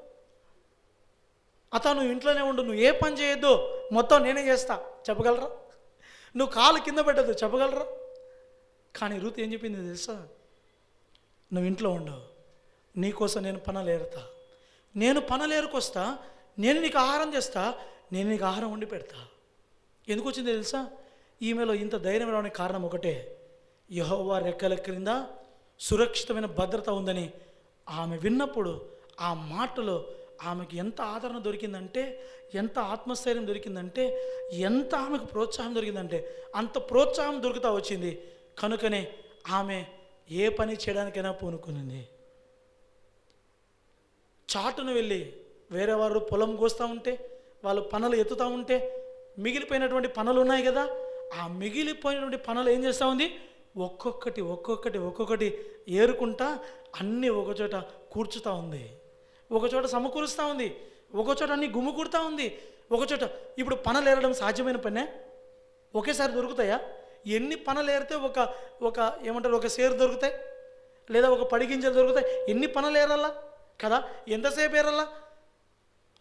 అత్త నువ్వు ఇంట్లోనే ఉండు, నువ్వు ఏ పని చేయొద్దు, మొత్తం నేనే చేస్తా చెప్పగలరా? నువ్వు కాలు కింద పెట్టద్దు చెప్పగలరా? కానీ రూత్ ఏం చెప్పింది తెలుసా? నువ్వు ఇంట్లో ఉండవు, నీకోసం నేను పనలేరుతా, నేను పనలేరుకొస్తా, నేను నీకు ఆహారం చేస్తా, నేను నీకు ఆహారం వండి పెడతా. ఎందుకు వచ్చింది తెలుసా? ఈమెలో ఇంత ధైర్యం రావడానికి కారణం ఒకటే, యెహోవా రెక్కల క్రింద సురక్షితమైన భద్రత ఉందని ఆమె విన్నప్పుడు ఆ మాటలో ఆమెకి ఎంత ఆదరణ దొరికిందంటే, ఎంత ఆత్మస్థైర్యం దొరికిందంటే, ఎంత ఆమెకు ప్రోత్సాహం దొరికిందంటే అంత ప్రోత్సాహం దొరుకుతూ వచ్చింది. కనుకనే ఆమె ఏ పని చేయడానికైనా పూనుకునింది. చాటును వెళ్ళి వేరే వారు పొలం కోస్తూ ఉంటే, వాళ్ళు పనులు ఎత్తుతూ ఉంటే, మిగిలిపోయినటువంటి పనులు ఉన్నాయి కదా, ఆ మిగిలిపోయినటువంటి పనులు ఏం చేస్తూ ఉంది? ఒక్కొక్కటి ఏరుకుంటా అన్నీ ఒకచోట కూర్చుతూ ఉంది, ఒకచోట సమకూరుస్తూ ఉంది, ఒకచోట అన్నీ గుమ్ముకూడుతూ ఉంది, ఒకచోట. ఇప్పుడు పనులు ఏరడం సాధ్యమైన పనే? ఒకేసారి దొరుకుతాయా? ఎన్ని పనులు ఏరితే ఒక ఏమంటారు ఒక సేరు దొరుకుతాయి, లేదా ఒక పడిగింజలు దొరుకుతాయి? ఎన్ని పనులు ఏరాలా కదా, ఎంతసేపు ఏరాలా?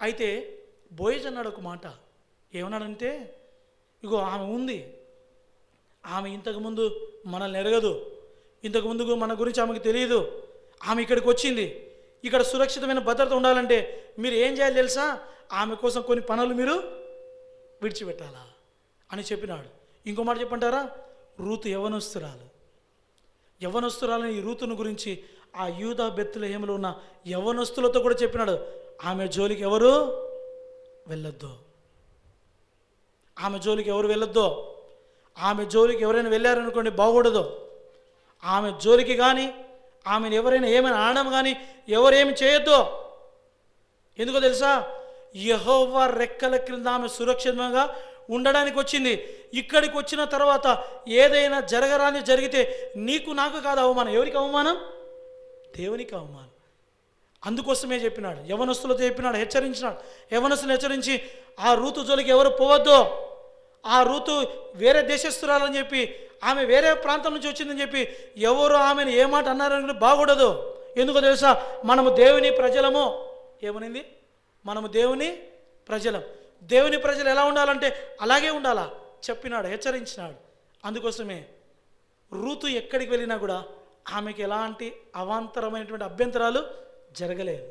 అయితే బోయజ్ అన్నాడు ఒక మాట, ఏమన్నాడంటే, ఇగో ఆమె ఉంది, ఆమె ఇంతకుముందు మనల్ని ఎరగదు, ఇంతకుముందు మన గురించి ఆమెకు తెలియదు, ఆమె ఇక్కడికి వచ్చింది, ఇక్కడ సురక్షితమైన భద్రత ఉండాలంటే మీరు ఏం చేయాలి తెలుసా? ఆమె కోసం కొన్ని పనులు మీరు విడిచిపెట్టాలా అని చెప్పినాడు. ఇంకో మాట చెప్పంటారా? రూతు యవ్వనస్తురాలని ఈ రూతును గురించి ఆ యూదా బెత్లెహేములో ఉన్న యవ్వనస్తులతో కూడా చెప్పినాడు, ఆమె జోలికి ఎవరు వెళ్ళొద్దు, ఆమె జోలికి ఎవరు వెళ్ళొద్దు, ఆమె జోలికి ఎవరైనా వెళ్ళారనుకోండి బాగూడదు, ఆమె జోలికి కానీ ఆమెను ఎవరైనా ఏమైనా అనడం కానీ ఎవరేమి చేయొద్దు. ఎందుకో తెలుసా? యెహోవా రెక్కల క్రింద ఆమె సురక్షితంగా ఉండడానికి వచ్చింది. ఇక్కడికి వచ్చిన తర్వాత ఏదైనా జరగరాని జరిగితే నీకు నాకు కాదు అవమానం. ఎవరికి అవమానం? దేవునికి అవమానం. అందుకోసమే చెప్పినాడు, యవనస్తులతో చెప్పినాడు, హెచ్చరించినాడు. యవనస్తులు హెచ్చరించి ఆ రూతు జోలికి ఎవరు పోవద్దు, ఆ రూతు వేరే దేశస్తురాలని చెప్పి, ఆమె వేరే ప్రాంతం నుంచి వచ్చిందని చెప్పి ఎవరు ఆమెను ఏ మాట అన్నారని బాగూడదు. ఎందుకో తెలుసా? మనము దేవుని ప్రజలము. ఏమనింది? మనము దేవుని ప్రజలం. దేవుని ప్రజలు ఎలా ఉండాలంటే అలాగే ఉండాలా చెప్పినాడు, హెచ్చరించినాడు. అందుకోసమే రూతు ఎక్కడికి వెళ్ళినా కూడా ఆమెకి ఎలాంటి అవాంతరమైనటువంటి అభ్యంతరాలు జరగలేదు,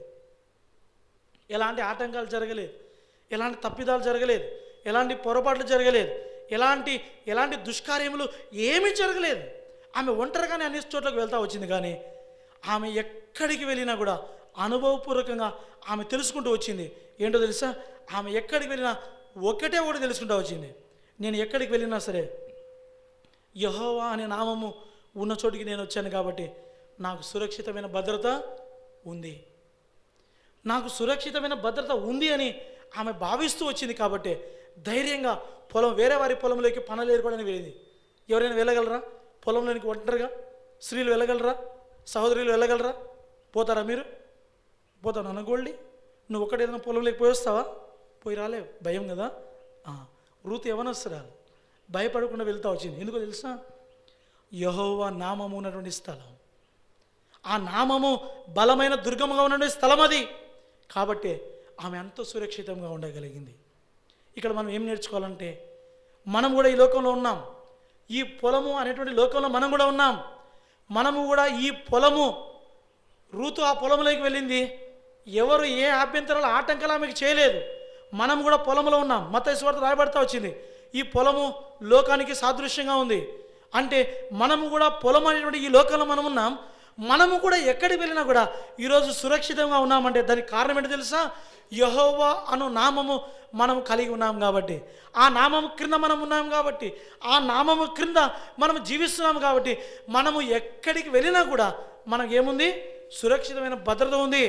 ఎలాంటి ఆటంకాలు జరగలేదు, ఎలాంటి తప్పిదాలు జరగలేదు, ఎలాంటి పొరపాట్లు జరగలేదు, ఎలాంటి దుష్కార్యములు ఏమీ జరగలేదు. ఆమె ఒంటరిగానే అన్ని చోట్లకు వెళ్తూ వచ్చింది. కానీ ఆమె ఎక్కడికి వెళ్ళినా కూడా అనుభవపూర్వకంగా ఆమె తెలుసుకుంటూ వచ్చింది. ఏంటో తెలుసా? ఆమె ఎక్కడికి వెళ్ళినా ఒకటే తెలుసుకుంటూ వచ్చింది, నేను ఎక్కడికి వెళ్ళినా సరే యెహోవా అనే నామము ఉన్న చోటికి నేను వచ్చాను కాబట్టి నాకు సురక్షితమైన భద్రత ఉంది, నాకు సురక్షితమైన భద్రత ఉంది అని ఆమె భావిస్తూ వచ్చింది. కాబట్టి ధైర్యంగా వేరే వారి పొలంలోకి పనులు ఏర్పడని వెళ్ళింది. ఎవరైనా వెళ్ళగలరా? పొలంలోనికి ఒంటరిగా స్త్రీలు వెళ్ళగలరా? సహోదరులు వెళ్ళగలరా? పోతారా? మీరు పోతాను అనగోళ్ళి, నువ్వు ఒక్కటి ఏదైనా పొలంలోకి పోయి వస్తావా? పోయి రాలేవు, భయం కదా. రూతు యవ్వనస్తురాలు భయపడకుండా వెళ్తూ వచ్చింది. ఎందుకో తెలుసా? యెహోవా నామము ఉన్నటువంటి స్థలం, ఆ నామము బలమైన దుర్గముగా ఉన్నటువంటి స్థలం అది. కాబట్టి ఆమె అంత సురక్షితంగా ఉండగలిగింది. ఇక్కడ మనం ఏం నేర్చుకోవాలంటే, మనం కూడా ఈ లోకంలో ఉన్నాం, ఈ పొలము అనేటువంటి లోకంలో మనం కూడా ఉన్నాం. మనము కూడా ఈ పొలము, రూతు ఆ పొలంలోకి వెళ్ళింది, ఎవరు ఏ అభ్యంతరాలు ఆటంకాలు ఆమెకు చేయలేదు. మనం కూడా పొలంలో ఉన్నాం. మత్తయి సువార్త రాయబడతా వచ్చింది, ఈ పొలము లోకానికి సాదృశ్యంగా ఉంది. అంటే మనము కూడా పొలం అనేటువంటి ఈ లోకంలో మనం ఉన్నాం. మనము కూడా ఎక్కడికి వెళ్ళినా కూడా ఈరోజు సురక్షితంగా ఉన్నామంటే దానికి కారణం ఏంటో తెలుసా? యెహోవా అను నామము మనం కలిగి ఉన్నాం కాబట్టి, ఆ నామము క్రింద మనం ఉన్నాం కాబట్టి, ఆ నామము క్రింద మనం జీవిస్తున్నాం కాబట్టి, మనము ఎక్కడికి వెళ్ళినా కూడా మనకు ఏముంది? సురక్షితమైన భద్రత ఉంది.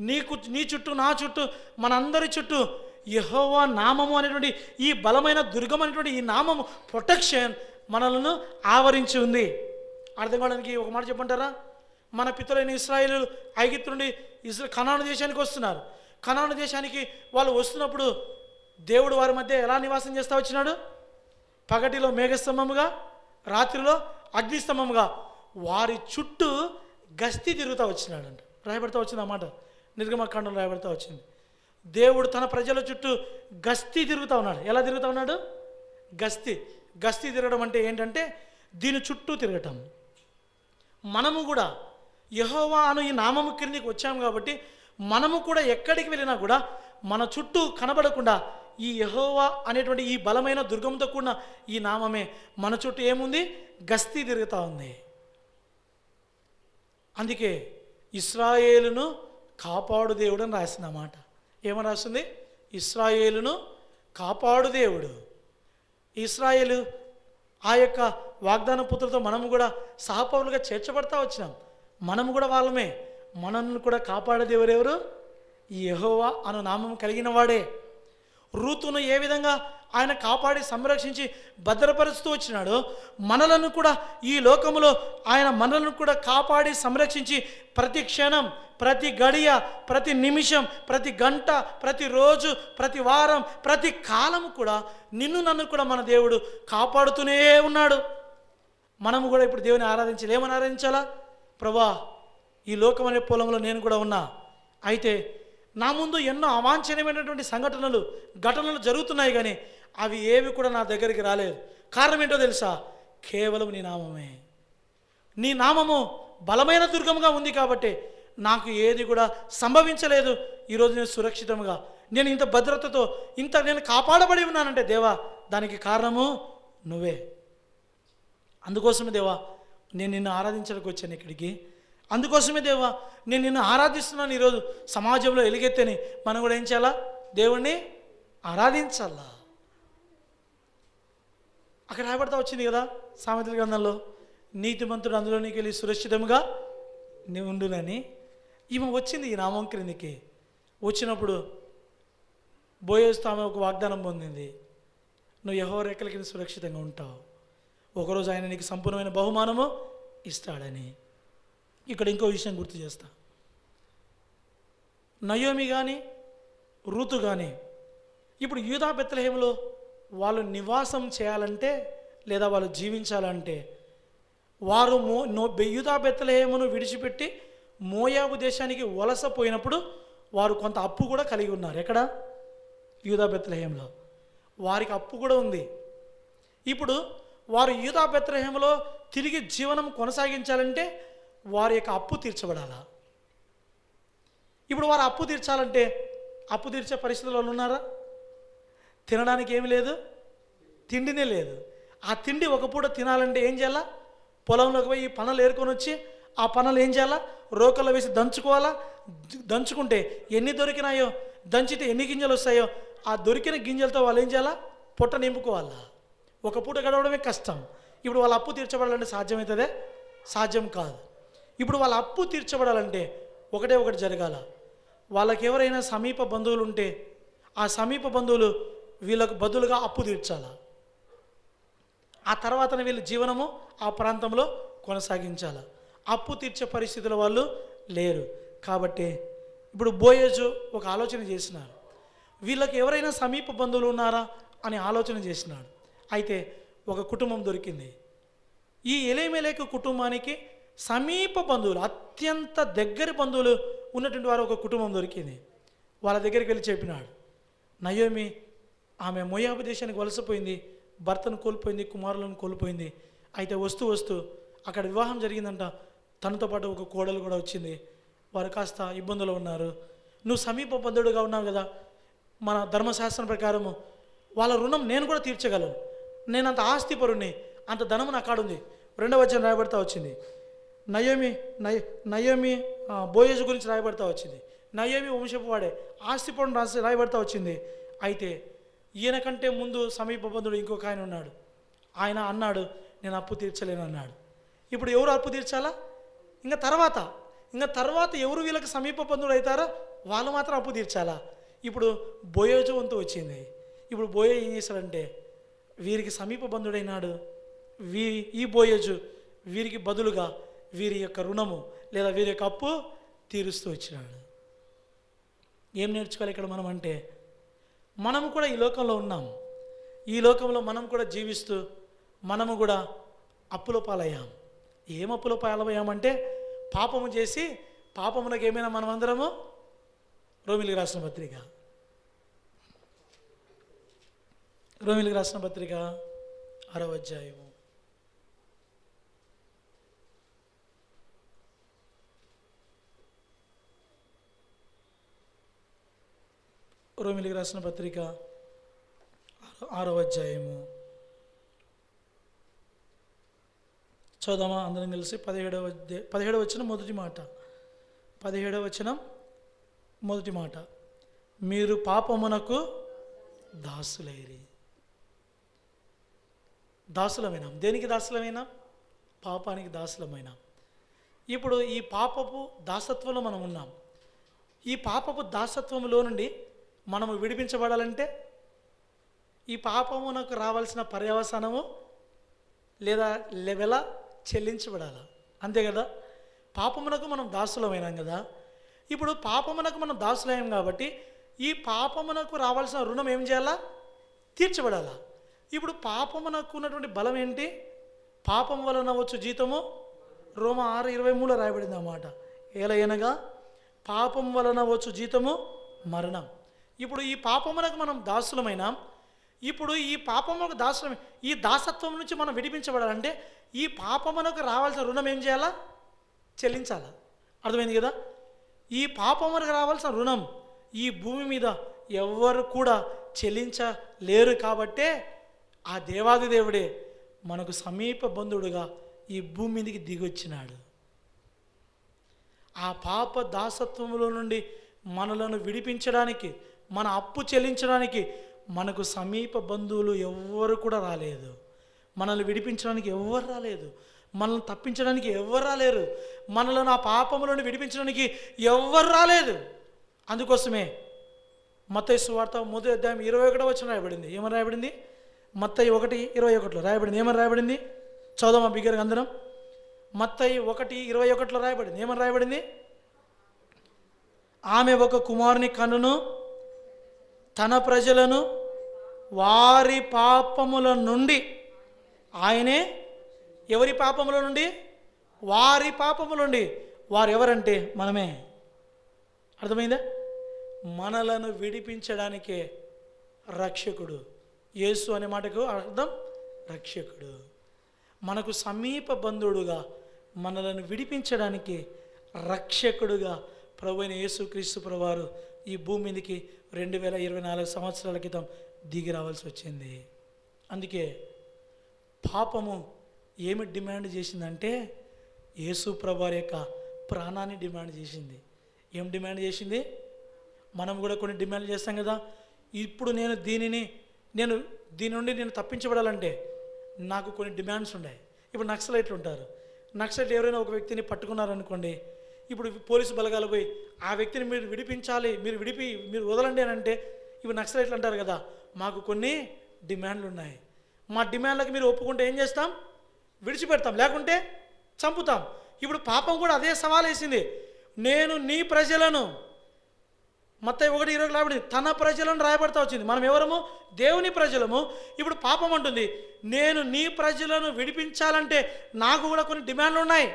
నీ చుట్టూ, నా చుట్టూ, మనందరి చుట్టూ యెహోవా నామము అనేటువంటి ఈ బలమైన దుర్గం అనేటువంటి ఈ నామము ప్రొటెక్షన్ మనలను ఆవరించి ఉంది. అర్థం కావడానికి ఒక మాట చెప్పంటారా? మన పితరులైన ఇశ్రాయేలు ఐగుప్తు నుండి కనాను దేశానికి వస్తున్నారు. కనాను దేశానికి వాళ్ళు వస్తున్నప్పుడు దేవుడు వారి మధ్య ఎలా నివాసం చేస్తూ వచ్చినాడు? పగటిలో మేఘస్తంభముగా, రాత్రిలో అగ్నిస్తంభముగా వారి చుట్టూ గస్తీ తిరుగుతూ వచ్చినాడంట. రాయబడతా వచ్చింది అన్నమాట, నిర్గమకాండంలో రాయబడతా వచ్చింది. దేవుడు తన ప్రజల చుట్టూ గస్తీ తిరుగుతూ ఉన్నాడు. ఎలా తిరుగుతూ ఉన్నాడు? గస్తీ తిరగడం అంటే ఏంటంటే దీని చుట్టూ తిరగటం. మనము కూడా యెహోవా అను ఈ నామము క్రిందికి వచ్చాము కాబట్టి మనము కూడా ఎక్కడికి వెళ్ళినా కూడా మన చుట్టూ కనబడకుండా ఈ యెహోవా అనేటువంటి ఈ బలమైన దుర్గంతో కూడిన ఈ నామమే మన చుట్టూ ఏముంది? గస్తీ తిరుగుతూ ఉంది. అందుకే ఇశ్రాయేలును కాపాడు దేవుడు అని రాసిన మాట. ఏమని రాస్తుంది? ఇశ్రాయేలును కాపాడు దేవుడు. ఇశ్రాయేలు ఆ యొక్క వాగ్దాన పుత్రులతో మనము కూడా సహపౌరులుగా చేర్చబడతా వచ్చినాం. మనము కూడా వాళ్ళమే. మనల్ని కూడా కాపాడే దేవుడు ఎవరు? ఈ యెహోవా అను నామం కలిగిన వాడే. రూతును ఏ విధంగా ఆయన కాపాడి సంరక్షించి భద్రపరుస్తూ వచ్చినాడో మనలను కూడా ఈ లోకములో ఆయన మనలను కూడా కాపాడి సంరక్షించి ప్రతి క్షణం, ప్రతి గడియ, ప్రతి నిమిషం, ప్రతి గంట, ప్రతి రోజు, ప్రతి వారం, ప్రతి కాలం కూడా నిన్ను నన్ను కూడా మన దేవుడు కాపాడుతూనే ఉన్నాడు. మనము కూడా ఇప్పుడు దేవుని ఆరాధించాలి. ఏమని ఆరాధించాలా? ప్రభా, ఈ లోకం అనే పొలంలో నేను కూడా ఉన్నా, అయితే నా ముందు ఎన్నో అవాంఛనీయమైనటువంటి ఘటనలు జరుగుతున్నాయి, కానీ అవి ఏవి కూడా నా దగ్గరికి రాలేదు. కారణం ఏంటో తెలుసా? కేవలం నీ నామమే. నీ నామము బలమైన దుర్గంగా ఉంది కాబట్టి నాకు ఏది కూడా సంభవించలేదు. ఈరోజు నేను సురక్షితంగా, నేను ఇంత భద్రతతో, నేను కాపాడబడి ఉన్నానంటే దేవా, దానికి కారణము నువ్వే. అందుకోసమే దేవా నేను నిన్ను ఆరాధించడానికి వచ్చాను ఇక్కడికి. అందుకోసమే దేవా నేను నిన్ను ఆరాధిస్తున్నాను. ఈరోజు సమాజంలో ఎలుగెత్తని మనం కూడా ఏం చేయాలా? దేవుణ్ణి ఆరాధించాలా. అక్కడ రాయబడతా వచ్చింది కదా సామెతల గ్రంథంలో, నీతిమంతుడు అందులోనికి వెళ్ళి సురక్షితంగా నీవు ఉండునని. ఈమె వచ్చింది ఈ నామం క్రిందికి. వచ్చినప్పుడు బోయేస్తూ ఆమె ఒక వాగ్దానం పొందింది, నువ్వు యెహోవా రెక్కల కింద సురక్షితంగా ఉంటావు, ఒకరోజు ఆయన నీకు సంపూర్ణమైన బహుమానము ఇస్తాడని. ఇక్కడ ఇంకో విషయం గుర్తు చేస్తా. నయోమి కానీ రూతు కానీ ఇప్పుడు యూదా బెత్లెహేములో వాళ్ళు నివాసం చేయాలంటే లేదా వాళ్ళు జీవించాలంటే వారు యూదా బెత్లెహేమును విడిచిపెట్టి మోయాబు దేశానికి వలసపోయినప్పుడు వారు కొంత అప్పు కూడా కలిగి ఉన్నారు. ఎక్కడ? యూదా బెత్లెహేములో వారికి అప్పు కూడా ఉంది. ఇప్పుడు వారు యూదా బెత్లెహేములో తిరిగి జీవనం కొనసాగించాలంటే వారి యొక్క అప్పు తీర్చబడాలా. ఇప్పుడు వారు అప్పు తీర్చాలంటే అప్పు తీర్చే పరిస్థితుల్లో ఉన్నారా? తినడానికి ఏమి లేదు, తిండినే లేదు. ఆ తిండి ఒక పూట తినాలంటే ఏం చేయాలా? పొలంలోకి పోయి ఈ పనులు ఏరుకొని వచ్చి ఆ పనులు ఏం చేయాలా? రోకల్లో వేసి దంచుకోవాలా. దంచుకుంటే ఎన్ని దొరికినాయో, దంచితే ఎన్ని గింజలు వస్తాయో ఆ దొరికిన గింజలతో వాళ్ళు ఏం చేయాలా? పొట్ట నింపుకోవాలా. ఒక పూట గడవడమే కష్టం. ఇప్పుడు వాళ్ళ అప్పు తీర్చబడాలంటే సాధ్యమవుతుందే? సాధ్యం కాదు. ఇప్పుడు వాళ్ళ అప్పు తీర్చబడాలంటే ఒకటి జరగాల. వాళ్ళకి ఎవరైనా సమీప బంధువులు ఉంటే ఆ సమీప బంధువులు వీళ్ళకు బదులుగా అప్పు తీర్చాల. ఆ తర్వాతనే వీళ్ళు జీవనము ఆ ప్రాంతంలో కొనసాగించాల. అప్పు తీర్చే పరిస్థితుల వాళ్ళు లేరు. కాబట్టి ఇప్పుడు బోయేజు ఒక ఆలోచన చేసినారు, వీళ్ళకి ఎవరైనా సమీప బంధువులు ఉన్నారా అని ఆలోచన చేసినాడు. అయితే ఒక కుటుంబం దొరికింది. ఈ ఎలీమెలెకు కుటుంబానికి సమీప బంధువులు, అత్యంత దగ్గర బంధువులు ఉన్నటువంటి వారు ఒక కుటుంబం దొరికింది. వాళ్ళ దగ్గరికి వెళ్ళి చెప్పినాడు, నయోమి ఆమె మోయాబు దేశానికి వలసపోయింది, భర్తను కోల్పోయింది, కుమారులను కోల్పోయింది. అయితే వస్తూ వస్తూ అక్కడ వివాహం జరిగిందంట. తనతో పాటు ఒక కోడలు కూడా వచ్చింది. వారు కాస్త ఇబ్బందులు ఉన్నారు. నువ్వు సమీప బంధువుడుగా ఉన్నావు కదా, మన ధర్మశాస్త్రం ప్రకారము వాళ్ళ రుణం నేను కూడా తీర్చగలను, నేను అంత ఆస్తిపరుణ్ణి, అంత ధనము నా కాడుంది. 2వ వచనం రాయబడతా వచ్చింది, నయోమి నయోమి బోయేజు గురించి రాయబడతా వచ్చింది. నయోమి వంశపు వాడే, ఆస్తిపూర్ణ రాయబడతా వచ్చింది. అయితే ఈయన కంటే ముందు సమీప బంధుడు ఇంకొక ఆయన ఉన్నాడు. ఆయన అన్నాడు, నేను అప్పు తీర్చలేను అన్నాడు. ఇప్పుడు ఎవరు అప్పు తీర్చాలా? ఇంకా తర్వాత ఎవరు వీళ్ళకి సమీప బంధువులు అవుతారో వాళ్ళు మాత్రం అప్పు తీర్చాలా? ఇప్పుడు బోయేజు వంతు వచ్చింది. ఇప్పుడు బోయే ఏం చేశాడంటే వీరికి సమీప బంధుడైనాడు. ఈ బోయేజు వీరికి బదులుగా వీరి యొక్క రుణము లేదా వీరి యొక్క అప్పు తీరుస్తూ వచ్చినాడు. ఏం నేర్చుకోవాలి ఇక్కడ మనం అంటే, మనము కూడా ఈ లోకంలో ఉన్నాం. ఈ లోకంలో మనం కూడా జీవిస్తూ మనము కూడా అప్పుల పాలయ్యాం. ఏం అప్పుల పాలయ్యామంటే పాపము చేసి పాపమునకు ఏమైనా మనమందరము. రోమిలికి రాసిన పత్రిక 6వ అధ్యాయము 6వ అధ్యాయము చదువుదామా అందరం కలిసి? 17వ వచనం మొదటి మాట, మీరు పాపమునకు దాసులైరి. దాసులమైనాం. దేనికి దాసులమైనాం? పాపానికి దాసులమైనాం. ఇప్పుడు ఈ పాపపు దాసత్వంలో మనం ఉన్నాం. ఈ పాపపు దాసత్వంలో నుండి మనము విడిపించబడాలంటే ఈ పాపమునకు రావాల్సిన పర్యవసానము లేదా లెవెల చెల్లించబడాలి. అంతే కదా? పాపమునకు మనం దాసులమైనాం కదా. ఇప్పుడు పాపమునకు మనం దాసులయ్యాం కాబట్టి ఈ పాపమునకు రావాల్సిన రుణం ఏం చేయాలా? తీర్చబడాలా. ఇప్పుడు పాపమునకు ఉన్నటువంటి బలం ఏంటి? పాపం వలన వచ్చు జీతము రోమా 6:23 రాయబడింది అన్నమాట. ఎలాగనగా పాపం వలన వచ్చు జీతము మరణం. ఇప్పుడు ఈ పాపమునకు మనం దాసులమైనాం. ఇప్పుడు ఈ పాపమునకు దాసులమే, ఈ దాసత్వం నుంచి మనం విడిపించబడాలంటే ఈ పాపమునకు రావాల్సిన రుణం ఏం చేయాలా? చెల్లించాలా. అర్థమైంది కదా? ఈ పాపమునకు రావాల్సిన రుణం ఈ భూమి మీద ఎవ్వరు కూడా చెల్లించలేరు. కాబట్టే ఆ దేవాది దేవుడే మనకు సమీప బంధువుడుగా ఈ భూమి మీదకి దిగొచ్చినాడు. ఆ పాప దాసత్వంలో నుండి మనలను విడిపించడానికి, మన అప్పు చెల్లించడానికి మనకు సమీప బంధువులు ఎవ్వరు కూడా రాలేదు. మనల్ని విడిపించడానికి ఎవ్వరు రాలేదు. మనల్ని తప్పించడానికి ఎవ్వరు రాలేరు. మనలను ఆ పాపములను విడిపించడానికి ఎవ్వరు రాలేదు. అందుకోసమే మత్తయి సువార్త 1వ అధ్యాయం 21వ వచనం రాయబడింది. ఏమని రాయబడింది? మత్తయి 1:21 రాయబడింది. ఏమని రాయబడింది? చదువుదామా బిగ్గరగా అందరం? మత్తయి 1:21 రాయబడింది. ఏమని రాయబడింది? ఆమె ఒక కుమారుని కన్నును తన ప్రజలను వారి పాపముల నుండి, ఆయనే ఎవరి పాపముల నుండి? వారి పాపముల నుండి. వారు ఎవరంటే మనమే. అర్థమైందా? మనలను విడిపించడానికే రక్షకుడు. యేసు అనే మాటకు అర్థం రక్షకుడు. మనకు సమీప బంధువుడుగా మనలను విడిపించడానికి రక్షకుడుగా ప్రభువైన యేసుక్రీస్తు ప్రభువారు ఈ భూమి మీదకి 2024 సంవత్సరాల క్రితం దిగి రావాల్సి వచ్చింది. అందుకే పాపము ఏమి డిమాండ్ చేసిందంటే యేసు ప్రభువారి యొక్క ప్రాణాన్ని డిమాండ్ చేసింది. ఏం డిమాండ్ చేసింది? మనం కూడా కొన్ని డిమాండ్ చేస్తాం కదా. ఇప్పుడు నేను దీని నుండి నేను తప్పించబడాలంటే నాకు కొన్ని డిమాండ్స్ ఉన్నాయి. ఇప్పుడు నక్సలైట్లు ఉంటారు. నక్సలైట్లు ఎవరైనా ఒక వ్యక్తిని పట్టుకున్నారనుకోండి, ఇప్పుడు పోలీసు బలగాలు పోయి ఆ వ్యక్తిని మీరు విడిపించాలి, మీరు వదలండి అని అంటే ఇప్పుడు నక్సలైట్లు అంటారు కదా, మాకు కొన్ని డిమాండ్లు ఉన్నాయి, మా డిమాండ్లకు మీరు ఒప్పుకుంటే ఏం చేస్తాం? విడిచిపెడతాం, లేకుంటే చంపుతాం. ఇప్పుడు పాపం కూడా అదే సవాల్ వేసింది. నేను నీ ప్రజలను, మత్తయి 1:20 రాయబడింది, తన ప్రజలను రాయబడతా వచ్చింది. మనం ఎవరము? దేవుని ప్రజలము. ఇప్పుడు పాపం అంటుంది, నేను నీ ప్రజలను విడిపించాలంటే నాకు కూడా కొన్ని డిమాండ్లు ఉన్నాయి,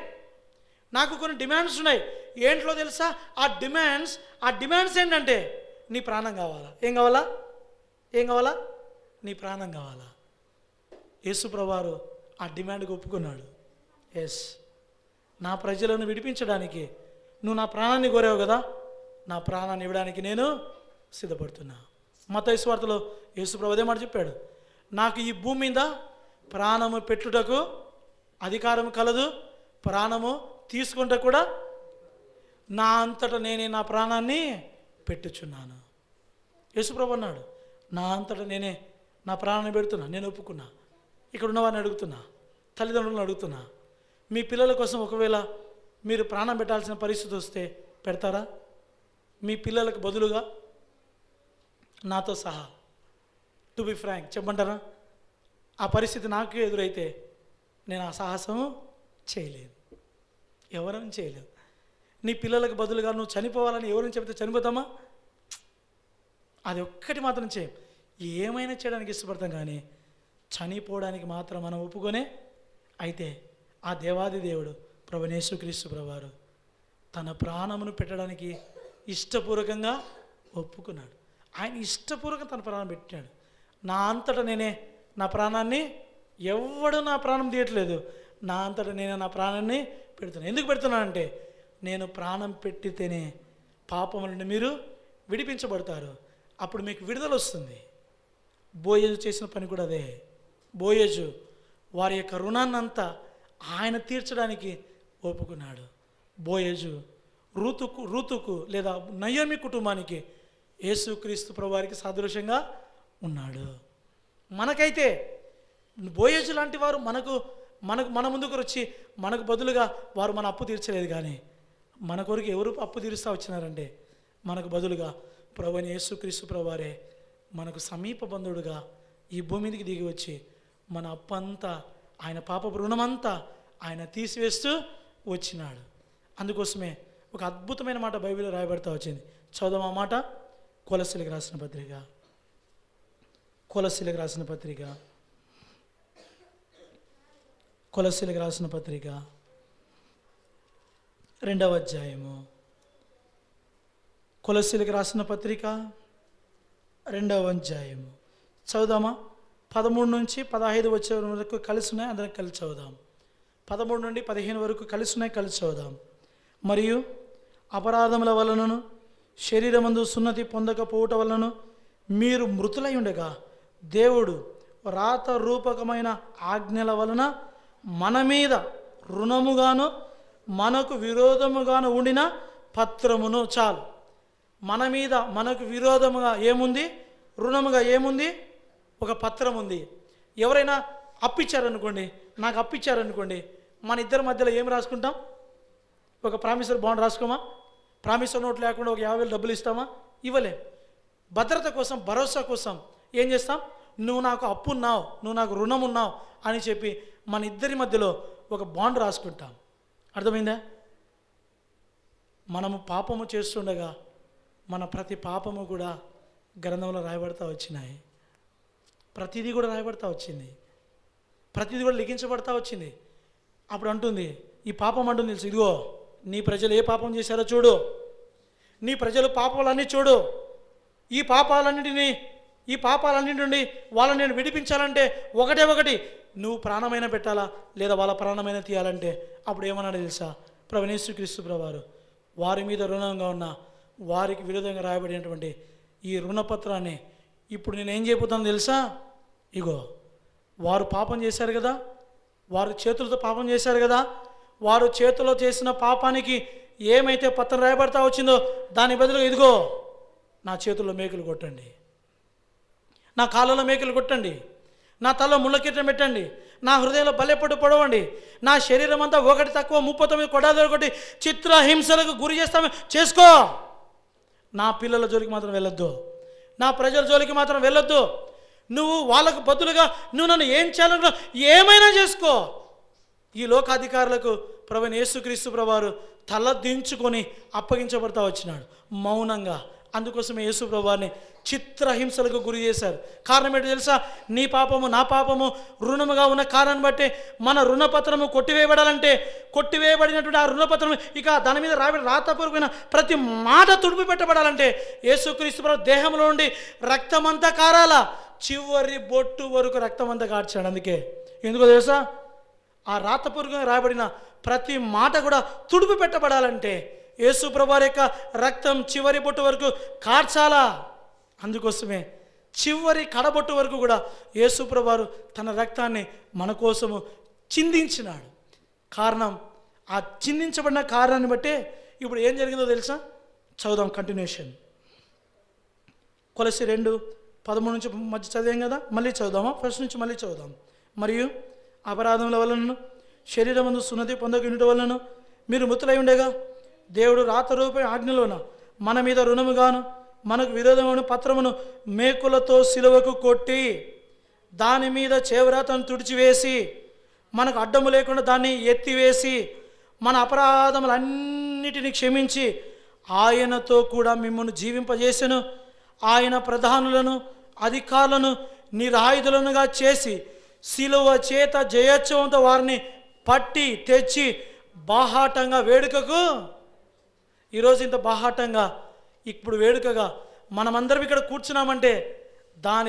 నాకు కొన్ని డిమాండ్స్ ఉన్నాయి. ఏంట్లో తెలుసా? ఆ డిమాండ్స్ ఏంటంటే నీ ప్రాణం కావాలా. ఏం కావాలా? నీ ప్రాణం కావాలా. యేసు ప్రభువారు ఆ డిమాండ్కి ఒప్పుకున్నాడు. ఎస్, నా ప్రజలను విడిపించడానికి నువ్వు నా ప్రాణాన్ని కోరావు కదా, నా ప్రాణాన్ని ఇవ్వడానికి నేను సిద్ధపడుతున్నా. మత్తయి సువార్తలో యేసు ప్రభువు అదే మాట చెప్పాడు, నాకు ఈ భూమి మీద ప్రాణము పెట్టుటకు అధికారం కలదు, ప్రాణము తీసుకుంటే కూడా నా అంతటా నేనే నా ప్రాణాన్ని పెట్టుచున్నాను. యేసుప్రభు అన్నాడు, నా అంతటా నేనే నా ప్రాణాన్ని పెడుతున్నా, నేను ఒప్పుకున్నా. ఇక్కడ ఉన్నవారిని అడుగుతున్నా, తల్లిదండ్రులను అడుగుతున్నా, మీ పిల్లల కోసం ఒకవేళ మీరు ప్రాణం పెట్టాల్సిన పరిస్థితి వస్తే పెడతారా? మీ పిల్లలకు బదులుగా నాతో సహా, టు బి ఫ్రాంక్ చెప్పమంటారా? ఆ పరిస్థితి నాకు ఎదురైతే నేను ఆ సాహసము చేయలేదు, ఎవరని చేయలేదు. నీ పిల్లలకు బదులుగా నువ్వు చనిపోవాలని ఎవరిని చెబితే చనిపోతామా? అది ఒక్కటి మాత్రం చేయం. ఏమైనా చేయడానికి ఇష్టపడతాం, కానీ చనిపోవడానికి మాత్రం మనం ఒప్పుకొనే. అయితే ఆ దేవాది దేవుడు ప్రభువైన యేసుక్రీస్తు ప్రభువారు తన ప్రాణమును పెట్టడానికి ఇష్టపూర్వకంగా ఒప్పుకున్నాడు. ఆయన ఇష్టపూర్వకంగా తన ప్రాణం పెట్టాడు. నా అంతటా నేనే నా ప్రాణాన్ని, ఎవడు నా ప్రాణం తీయట్లేదు, నా అంతటా నేనే నా ప్రాణాన్ని పెడుతున్నాను. ఎందుకు పెడుతున్నానంటే, నేను ప్రాణం పెట్టితేనే పాపం నుండి మీరు విడిపించబడతారు, అప్పుడు మీకు విడుదల వస్తుంది. బోయజు చేసిన పని కూడా అదే. బోయజు వారి యొక్క రుణాన్నంతా ఆయన తీర్చడానికి ఒప్పుకున్నాడు. బోయజు రూతుకు లేదా నయోమి కుటుంబానికి యేసుక్రీస్తు ప్రభువారికి సాదృశ్యంగా ఉన్నాడు. మనకైతే బోయజు లాంటి వారు మన ముందుకు వచ్చి మనకు బదులుగా వారు మన అప్పు తీర్చలేదు, కానీ మన కొరకు ఎవరు అప్పు తీరుస్తూ వచ్చినారంటే, మనకు బదులుగా ప్రభువైన యేసుక్రీస్తు ప్రభువారే మనకు సమీప బంధువుడుగా ఈ భూమి మీదకి దిగి వచ్చి మన అప్పంతా, ఆయన పాప రుణమంతా ఆయన తీసివేస్తూ వచ్చినాడు. అందుకోసమే ఒక అద్భుతమైన మాట బైబిల్లో రాయబడతా వచ్చింది. చదువు ఆ మాట. కొలస్సీలకు రాసిన పత్రిక 2వ అధ్యాయము. కొలస్సీలకు రాసిన పత్రిక 2వ అధ్యాయము చదువుదామా? 13 నుంచి 15 వచ్చే వరకు కలిసి ఉన్నాయి, అందరం కలిసి చదువుదాం. 13 నుండి 15 వరకు కలిసి ఉన్నాయి, కలిసి చదువుదాం. మరియు అపరాధముల వలనను శరీరమందు సున్నతి పొందకపోవటం వలన మీరు మృతులై ఉండగా దేవుడు రాత రూపకమైన ఆజ్ఞల వలన మన మీద రుణముగాను మనకు విరోధముగాను ఉండిన పత్రమును, చాలు, మన మీద మనకు విరోధముగా ఏముంది? రుణముగా ఏముంది? ఒక పత్రం ఉంది. ఎవరైనా అప్పిచ్చారనుకోండి, నాకు అప్పిచ్చారనుకోండి, మన ఇద్దరి మధ్యలో ఏం రాసుకుంటాం? ఒక ప్రామిసర్ బాండ్ రాసుకోమా? ప్రామిసర్ నోట్ లేకుండా ఒక 50,000 డబ్బులు ఇస్తామా? ఇవ్వలేం. భద్రత కోసం, భరోసా కోసం ఏం చేస్తాం? నువ్వు నాకు అప్పు ఉన్నావు, నువ్వు నాకు రుణం ఉన్నావు అని చెప్పి మన ఇద్దరి మధ్యలో ఒక బాండ్ రాసుకుంటాం. అర్థమైందా? మనము పాపము చేస్తుండగా మన ప్రతి పాపము కూడా గ్రంథంలో రాయబడతా వచ్చినాయి. ప్రతిదీ కూడా రాయబడతా వచ్చింది, ప్రతిదీ కూడా లిఖించబడతా వచ్చింది. అప్పుడు అంటుంది, ఈ పాపం అంటుంది తెలుసు, ఇదిగో నీ ప్రజలు ఏ పాపం చేశారో చూడు, నీ ప్రజలు పాపాలన్నీ చూడు, ఈ పాపాలన్నింటి నుండి వాళ్ళని నేను విడిపించాలంటే ఒకటి, నువ్వు ప్రాణమైన పెట్టాలా లేదా వాళ్ళ ప్రాణమైన తీయాలంటే. అప్పుడు ఏమన్నాడు తెలుసా? ప్రభువైన యేసుక్రీస్తు ప్రభువారు వారి మీద రుణంగా ఉన్న వారికి విరోధంగా రాయబడినటువంటి ఈ రుణపత్రాన్ని ఇప్పుడు నేను ఏం చేయబోతాను తెలుసా? ఇగో వారు పాపం చేశారు కదా, వారు చేతులతో పాపం చేశారు కదా, వారు చేతిలో చేసిన పాపానికి ఏమైతే పత్రం రాయబడతా వచ్చిందో దాని బదులు ఇదిగో నా చేతుల్లో మేకులు కొట్టండి, నా కాళ్ళలో మేకులు కొట్టండి, నా తలలో ముళ్ళకిరీటం పెట్టండి, నా హృదయంలో బల్లెపట్టు పొడవండి, నా శరీరం అంతా 1 తక్కువ 39 కొడాదలు కొట్టి చిత్రహింసలకు గురి చేసుకో. నా పిల్లల జోలికి మాత్రం వెళ్ళొద్దు, నా ప్రజల జోలికి మాత్రం వెళ్ళొద్దు. నువ్వు వాళ్ళకు బదులుగా నువ్వు నన్ను ఏం చేయాలనుకో ఏమైనా చేసుకో. ఈ లోకాధికారులకు ప్రభువైన యేసుక్రీస్తు ప్రభువారు తల దించుకొని అప్పగించబడతా వచ్చినాడు మౌనంగా. అందుకోసమే యేసు ప్రభువారిని చిత్రహింసలకు గురి చేశారు. కారణం ఏంటో తెలుసా? నీ పాపము నా పాపము రుణముగా ఉన్న కారణాన్ని బట్టి మన రుణపత్రము కొట్టివేయబడాలంటే, కొట్టివేయబడినటువంటి ఆ రుణపత్రము ఇక దాని మీద రాతపూర్వకమైన ప్రతి మాట తుడిపి పెట్టబడాలంటే యేసుక్రీస్తు ప్రభు దేహంలో నుండి రక్తమంతా కారాల, చివరి బొట్టు వరకు రక్తమంతా కార్చాడు. అందుకే ఎందుకో తెలుసా? ఆ రాతపూర్వకంగా రాయబడిన ప్రతి మాట కూడా తుడిపి పెట్టబడాలంటే యేసు ప్రభువారి యొక్క రక్తం చివరి బొట్టు వరకు కార్చాలా. అందుకోసమే చివరి కడబొట్టు వరకు కూడా యేసు ప్రభువారు తన రక్తాన్ని మన కోసము చిందించినాడు. కారణం ఆ చిందించబడిన కారణాన్ని బట్టే ఇప్పుడు ఏం జరిగిందో తెలుసా? చదువుదాం కంటిన్యూషన్. కొలస్సీ 2:13 నుంచి మధ్య చదివాం కదా, మళ్ళీ చదువుదామా? ఫస్ట్ నుంచి మళ్ళీ చదువుదాం. మరియు అపరాధముల వలనను శరీరమందు సున్నతి పొందక వలన మీరు మృతులై ఉండగా దేవుడు రాతరూపై ఆజ్ఞలోన మన మీద రుణముగాను మనకు విరోధమైన పత్రమును మేకులతో సిలువకు కొట్టి దాని మీద చేవ్రాతను తుడిచివేసి మనకు అడ్డము లేకుండా దాన్ని ఎత్తివేసి మన అపరాధములన్నిటినీ క్షమించి ఆయనతో కూడా మిమ్మల్ని జీవింపజేసెను. ఆయన ప్రధానులను అధికారులను నిరాయుధులనుగా చేసి సిలువ చేత జయోత్సవంతో వారిని పట్టి తెచ్చి బాహాటంగా వేడుకకు, ఈరోజు ఇంత బాహాటంగా ఇప్పుడు వేడుకగా మనమందరం ఇక్కడ కూర్చున్నామంటే దాని